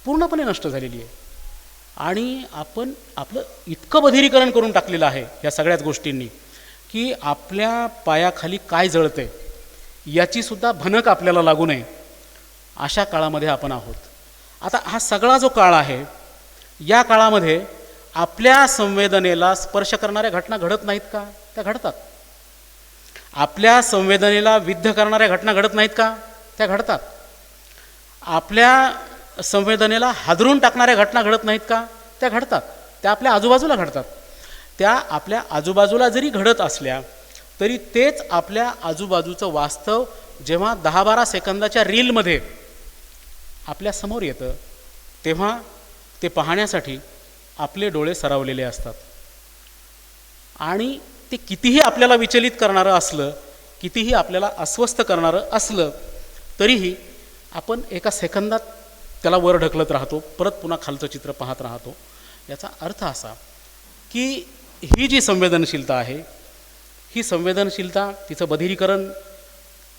पूर्णपणे नष्ट झालेली आहे आणि आपण आपलं इतकं बधिरीकरण करून टाकलेलं आहे या सगळ्याच गोष्टींनी की आपल्या पायाखाली काय जळतंय याचीसुद्धा भनक आपल्याला लागू नये अशा काळामध्ये आपण आहोत. आता हा सगळा जो काळ आहे, या काळामध्ये आपल्या संवेदनेला स्पर्श करणाऱ्या घटना घडत नाहीत का? त्या घडतात. आपल्या संवेदनेला विद्ध करणाऱ्या घटना घडत नाहीत का? त्या घडतात. आपल्या संवेदनेला हादरून टाकणाऱ्या घटना घडत नाहीत का? त्या घडतात. त्या आपल्या आजूबाजूला घडतात. त्या आपल्या आजूबाजूला जरी घडत असल्या तरी तेच आपल्या आजूबाजूचं वास्तव जेव्हा 10-12 सेकंदाच्या रीलमध्ये आपल्या समोर येतं तेव्हा ते पाहण्यासाठी आपले डोळे सरावलेले असतात. आणि ते कितीही आपल्याला विचलित करणारं असलं, कितीही आपल्याला अस्वस्थ करणारं असलं तरीही आपण एका सेकंदात त्याला वर ढकलत राहतो, परत पुन्हा खालचं चित्र पाहत राहतो. याचा अर्थ असा की ही जी संवेदनशीलता आहे, ही संवेदनशीलता, तिचं बधिरीकरण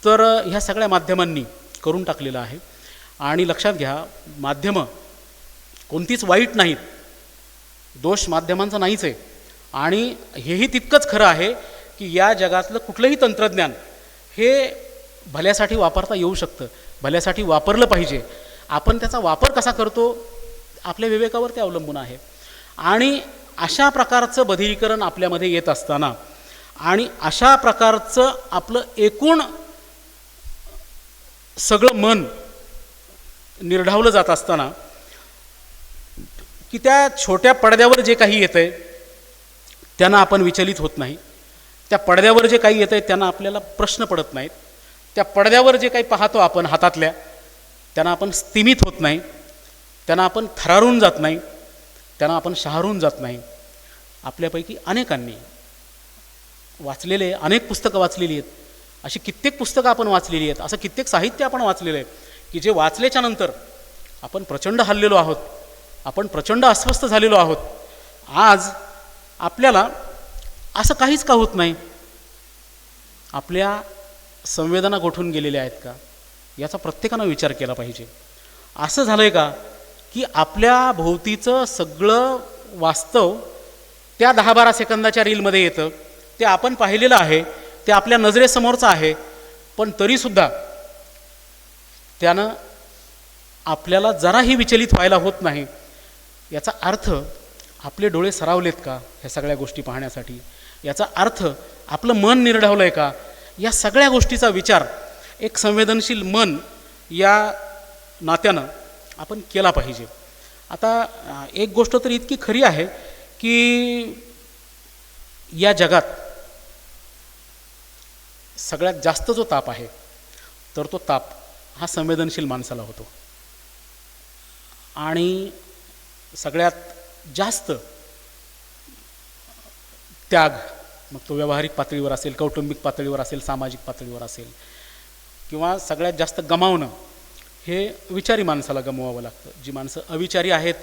तर ह्या सगळ्या माध्यमांनी करून टाकलेलं आहे. आणि लक्षात घ्या, माध्यमं कोणतीच वाईट नाहीत, दोष माध्यमांचा नाहीच आहे. आणि हेही तितकंच खरं आहे की या जगातलं कुठलंही तंत्रज्ञान हे भल्यासाठी वापरता येऊ शकतं, भल्यासाठी वापरलं पाहिजे. आपण त्याचा वापर कसा करतो आपल्या विवेकावर ते अवलंबून आहे. आणि अशा प्रकारचं बधिरीकरण आपल्यामध्ये येत असताना आणि अशा प्रकारचं आपलं एकूण सगळं मन निर्ढावलं जात असताना की त्या छोट्या पडद्यावर जे काही येतं आहे त्यांना आपण विचलित होत नाही, त्या पडद्यावर जे काही येतं आहे त्यांना आपल्याला प्रश्न पडत नाहीत, त्या पडद्यावर जे काही पाहतो आपण हातातल्या त्यांना आपण स्तिमित होत नाही, त्यांना आपण थरारून जात नाही, त्यांना आपण शहारून जात नाही. आपल्यापैकी अनेकांनी वाचलेले अनेक पुस्तकं वाचलेली आहेत, अशी कित्येक पुस्तकं आपण वाचलेली आहेत, असं कित्येक साहित्य आपण वाचलेलं आहे की जे वाचल्याच्या नंतर आपण प्रचंड हललेलो आहोत, आपण प्रचंड अस्वस्थ झालेलो आहोत. आज आपल्याला असं काहीच का होत नाही? आपल्या संवेदना गोठून गेलेल्या आहेत का याचा प्रत्येकानं विचार केला पाहिजे. असं झालं आहे का की आपल्या भोवतीचं सगळं वास्तव त्या 10-12 सेकंदाच्या रीलमध्ये येतं, ते आपण पाहिलेलं आहे, ते आपल्या नजरेसमोरचं आहे, पण तरीसुद्धा त्यानं आपल्याला जराही विचलित व्हायला होत नाही. याचा अर्थ आपले डोळे सरावलेत का ह्या सगळ्या गोष्टी पाहण्यासाठी? याचा अर्थ आपलं मन निर्ढावलं आहे का? या सगळ्या गोष्टीचा विचार एक संवेदनशील मन या नात्यानं आपण केला पाहिजे. आता एक गोष्ट तर इतकी खरी आहे की या जगात सगळ्यात जास्त जो ताप आहे तर तो ताप हा संवेदनशील माणसाला होतो. आणि सगळ्यात जास्त त्याग, मग तो व्यावहारिक पातळीवर असेल, कौटुंबिक पातळीवर असेल, सामाजिक पातळीवर असेल, किंवा सगळ्यात जास्त गमावणं हे विचारी माणसाला गमवावं लागतं. जी माणसं अविचारी आहेत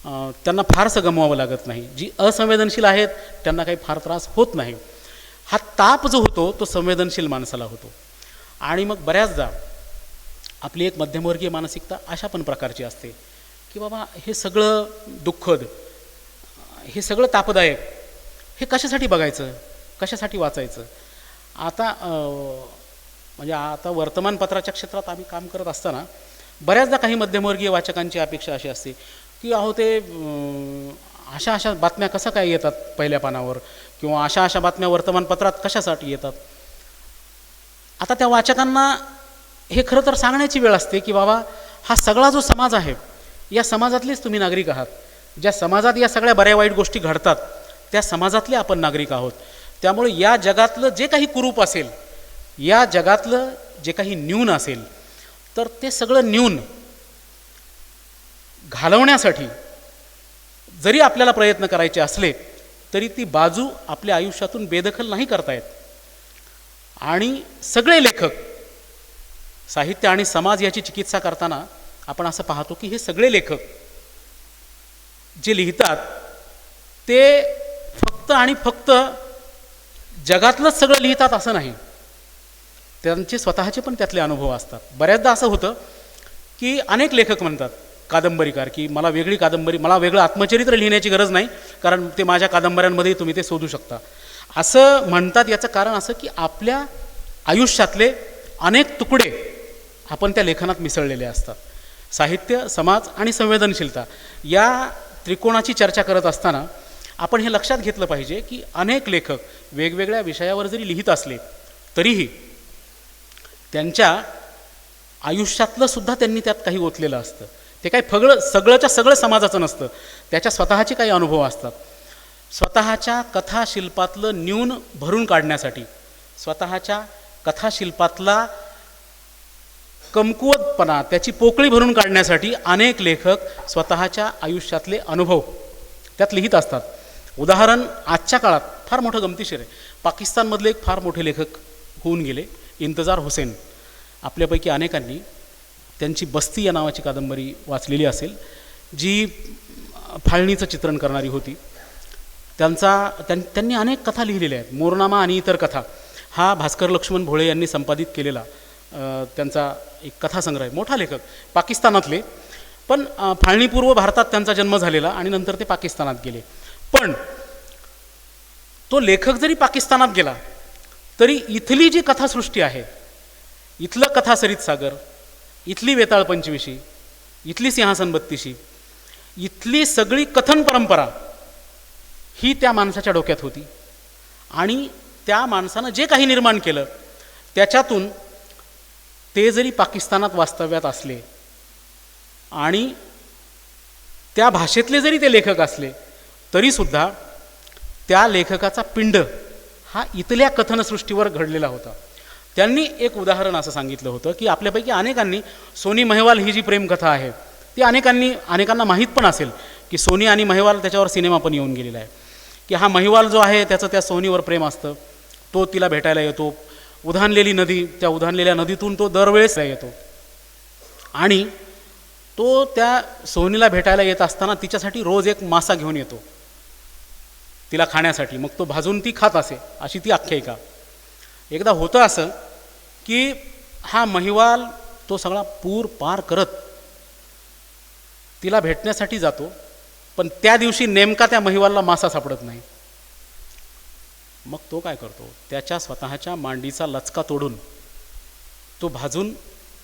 त्यांना फारसं गमवावं लागत नाही. जी असंवेदनशील आहेत त्यांना काही फार त्रास होत नाही. हा ताप जो होतो तो संवेदनशील माणसाला होतो. आणि मग बऱ्याचदा आपली एक मध्यमवर्गीय मानसिकता अशा पण प्रकारची असते की बाबा हे सगळं दुःखद, हे सगळं तापदायक, हे कशासाठी बघायचं, कशासाठी वाचायचं. आता म्हणजे आता वर्तमानपत्राच्या क्षेत्रात आम्ही काम करत असताना बऱ्याचदा काही मध्यमवर्गीय वाचकांची अपेक्षा अशी असते की अहो ते अशा अशा बातम्या कशा काय येतात पहिल्या पानावर, किंवा अशा अशा बातम्या वर्तमानपत्रात कशासाठी येतात. आता त्या वाचकांना हे खरं तर सांगण्याची वेळ असते की बाबा हा सगळा जो समाज आहे या समाजातलेच तुम्ही नागरिक आहात. ज्या समाजात या सगळ्या बऱ्या वाईट गोष्टी घडतात त्या समाजातले आपण नागरिक आहोत. त्यामुळे या जगातलं जे काही कुरूप असेल, या जगातलं जे काही न्यून असेल, तर ते सगळं न्यून घालवण्यासाठी जरी आपल्याला प्रयत्न करायचे असले तरी ती बाजू आपल्या आयुष्यातून बेदखल नाही करता येत. आणि सगळे लेखक साहित्य आणि समाज याची चिकित्सा करताना आपण असं पाहतो की हे सगळे लेखक जे लिहितात ते फक्त आणि फक्त जगातलंच सगळं लिहितात असं नाही, त्यांचे स्वतःचे पण त्यातले अनुभव असतात. बऱ्याचदा असं होतं की अनेक लेखक म्हणतात, कादंबरीकार, की मला वेगळी कादंबरी, मला वेगळं आत्मचरित्र लिहिण्याची गरज नाही, कारण ते माझ्या कादंबऱ्यांमध्ये तुम्ही ते शोधू शकता. असं म्हणतात याचं कारण असं की आपल्या आयुष्यातले अनेक तुकडे आपण त्या लेखनात मिसळलेले असतात. साहित्य, समाज आणि संवेदनशीलता या त्रिकोणाची चर्चा करत असताना आपण हे लक्षात घेतलं पाहिजे की अनेक लेखक वेगवेगळ्या विषयावर जरी लिहित असले तरीही त्यांच्या आयुष्यातलं सुद्धा त्यांनी त्यात काही ओतलेलं असतं. ते काही सगळंच्या सगळं समाजाचं नसतं, त्याच्या स्वतःचे काही अनुभव असतात. स्वतःच्या कथाशिल्पातलं न्यून भरून काढण्यासाठी, स्वतःच्या कथाशिल्पातला कमकुवतपणा, त्याची पोकळी भरून काढण्यासाठी अनेक लेखक स्वतःच्या आयुष्यातले अनुभव त्यात लिहित असतात. उदाहरण आजच्या काळात फार मोठं गमतीशीर आहे. पाकिस्तानमधले एक फार मोठे लेखक होऊन गेले, इंतजार हुसेन. आपल्यापैकी अनेकांनी त्यांची बस्ती या नावाची कादंबरी वाचलेली असेल, जी फाळणीचं चित्रण करणारी होती. त्यांनी अनेक कथा लिहिलेल्या आहेत. मोरनामा आणि इतर कथा हा भास्कर लक्ष्मण भोळे यांनी संपादित केलेला त्यांचा एक कथासंग्रह आहे. मोठा लेखक, पाकिस्तानातले, पण फाळणीपूर्व भारतात त्यांचा जन्म झालेला आणि नंतर ते पाकिस्तानात गेले. पण तो लेखक जरी पाकिस्तानात गेला तरी इथली जी कथासृष्टी आहे, इथलं कथासरित सागर, इथली वेताळ पंचविशी, इथली सिंहासन बत्तीशी, इथली सगळी कथन परंपरा ही त्या माणसाच्या डोक्यात होती. आणि त्या माणसानं जे काही निर्माण केलं त्याच्यातून ते जरी पाकिस्तानात वास्तव्यात असले आणि त्या भाषेतले जरी ते लेखक असले तरीसुद्धा त्या लेखकाचा पिंड हा इथल्या कथनसृष्टीवर घडलेला होता. त्यांनी एक उदाहरण असं सांगितलं होतं की आपल्यापैकी अनेकांनी सोनी महिवाल ही जी प्रेमकथा आहे ती अनेकांना माहीत पण असेल की सोनी आणि महिवाल त्याच्यावर सिनेमा पण येऊन गेलेला आहे. की हा महिवाल जो आहे त्याचं त्या सोनीवर प्रेम असतं, तो तिला भेटायला येतो. उधाणलेली नदी, त्या उधाणलेल्या नदीतून तो दरवेळेस येतो आणि तो त्या सोनीला भेटायला येत असताना तिच्यासाठी रोज एक मासा घेऊन येतो तिला खाण्यासाठी. मग तो भाजून ती खात असे, अशी ती आख्यायिका. एकदा होतं असं की हा महिवाल तो सगळा पूर पार करत तिला भेटण्यासाठी जातो, पण त्या दिवशी नेमका त्या महिवालला मासा सापडत नाही. मग तो काय करतो, त्याच्या स्वतःच्या मांडीचा लचका तोडून तो भाजून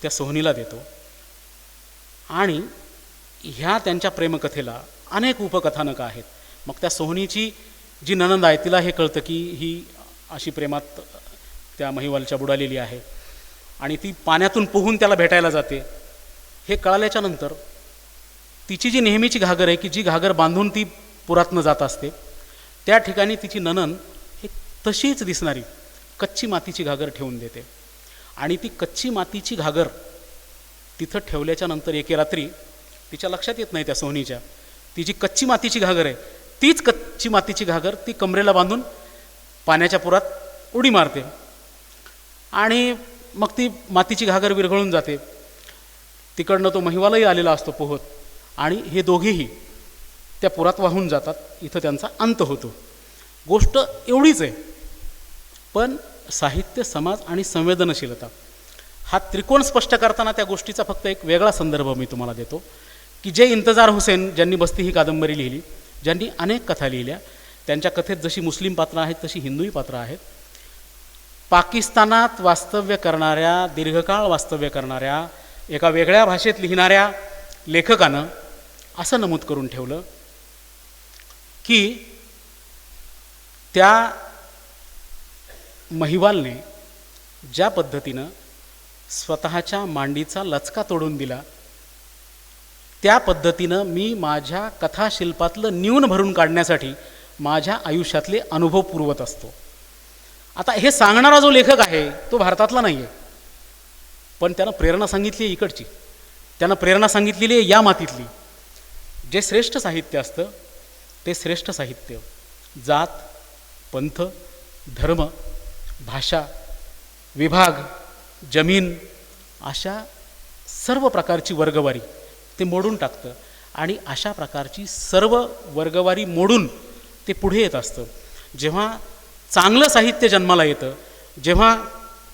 त्या सोहनीला देतो. आणि ह्या त्यांच्या प्रेमकथेला अनेक उपकथानकं आहेत. मग त्या सोहनीची जी नणंद आहे तिला हे कळतं की ही अशी प्रेमात त्या महिवालच्या बुडालेली आहे आणि ती पाण्यातून पोहून त्याला भेटायला जाते. हे कळाल्याच्या नंतर तिची जी नेहमीची घागर आहे की जी घागर बांधून ती पुरातनं जात असते, त्या ठिकाणी तिची नणंद हे तशीच दिसणारी कच्ची मातीची घागर ठेवून देते. आणि ती कच्ची मातीची घागर तिथं ठेवल्याच्या नंतर एके रात्री तिच्या लक्षात येत नाही त्या सोहनीच्या, ती जी कच्ची मातीची घागर आहे तीच कच्ची मातीची घागर ती कमरेला बांधून पाण्याच्या पुरात उडी मारते आणि मग ती मातीची घागर विरघळून जाते. तिकडनं तो महिवालही आलेला असतो पोहत आणि हे दोघेही त्या पुरात वाहून जातात, इथं त्यांचा अंत होतो. गोष्ट एवढीच आहे. पण साहित्य, समाज आणि संवेदनशीलता हा त्रिकोण स्पष्ट करताना त्या गोष्टीचा फक्त एक वेगळा संदर्भ मी तुम्हाला देतो, की जे इंतजार हुसेन ज्यांनी बस्ती ही कादंबरी लिहिली, ज्यांनी अनेक कथा लिहिल्या, त्यांच्या कथेत जशी मुस्लिम पात्रं आहेत तशी हिंदूही पात्रं आहेत. पाकिस्तानात वास्तव्य करणाऱ्या, दीर्घकाळ वास्तव्य करणाऱ्या, एका वेगळ्या भाषेत लिहिणाऱ्या लेखकानं असं नमूद करून ठेवलं की त्या महिवालने ज्या पद्धतीनं स्वतःच्या मांडीचा लचका तोडून दिला, त्या पद्धतीनं मी माझ्या कथाशिल्पातलं न्यून भरून काढण्यासाठी माझ्या आयुष्यातले अनुभव पुरवत असतो. आता हे सांगणारा जो लेखक आहे तो भारतातला नाही आहे, पण त्यानं प्रेरणा सांगितली आहे इकडची, त्यानं प्रेरणा सांगितलेली आहे या मातीतली. जे श्रेष्ठ साहित्य असतं ते श्रेष्ठ साहित्य जात, पंथ, धर्म, भाषा, विभाग, जमीन अशा सर्व प्रकारची वर्गवारी ते मोडून टाकतं आणि अशा प्रकारची सर्व वर्गवारी मोडून ते पुढे येत असतं. जेव्हा चांगलं साहित्य जन्माला येतं, जेव्हा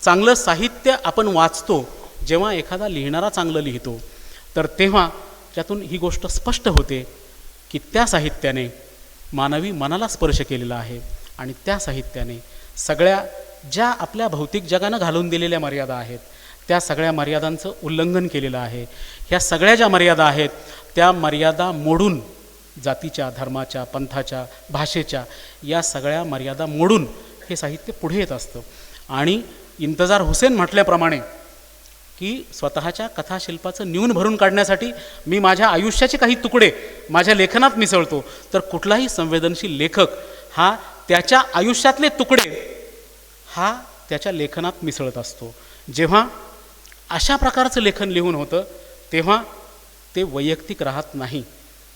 चांगलं साहित्य आपण वाचतो, जेव्हा एखादा लिहिणारा चांगलं लिहितो, तर तेव्हा त्यातून ही गोष्ट स्पष्ट होते की त्या साहित्याने मानवी मनाला स्पर्श केलेला आहे आणि त्या साहित्याने सगळ्या ज्या आपल्या भौतिक जगानं घालून दिलेल्या मर्यादा आहेत त्या सगळ्या मर्यादांचं उल्लंघन केलेलं आहे. ह्या सगळ्या ज्या मर्यादा आहेत त्या मर्यादा मोडून, जातीच्या, धर्माच्या, पंथाच्या, भाषेच्या या सगळ्या मर्यादा मोडून हे साहित्य पुढे येत असतं. आणि इंतजार हुसेन म्हटल्याप्रमाणे की स्वतःच्या कथाशिल्पाचं न्यून भरून काढण्यासाठी मी माझ्या आयुष्याचे काही तुकडे माझ्या लेखनात मिसळतो, तर कुठलाही संवेदनशील लेखक हा त्याच्या आयुष्यातले तुकडे हा त्याच्या लेखनात मिसळत असतो. जेव्हा अशा प्रकारचं लेखन लिहून होतं तेव्हा ते वैयक्तिक राहत नाही.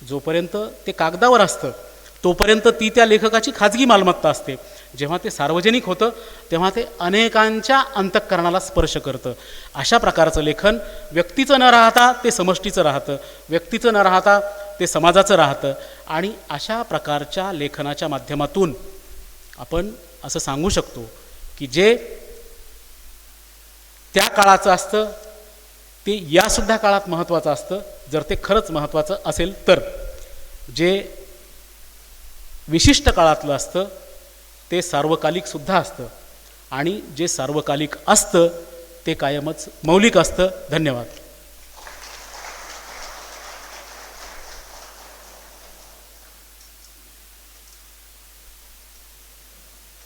जोपर्यंत ते कागदावर असतं तोपर्यंत ती त्या लेखकाची खाजगी मालमत्ता असते. जेव्हा ते सार्वजनिक होतं तेव्हा ते अनेकांच्या अंतःकरणाला स्पर्श करतं. अशा प्रकारचं लेखन व्यक्तीचं न राहता ते समष्टीचं राहतं, व्यक्तीचं न राहता ते समाजाचं राहतं. आणि अशा प्रकारच्या लेखनाच्या माध्यमातून आपण असं सांगू शकतो की जे त्या काळाचं असतं ते यासुद्धा काळात महत्त्वाचं असतं, जर ते खरंच महत्त्वाचं असेल तर. जे विशिष्ट काळातलं असतं ते सार्वकालिकसुद्धा असतं आणि जे सार्वकालिक असतं ते कायमच मौलिक असतं. धन्यवाद.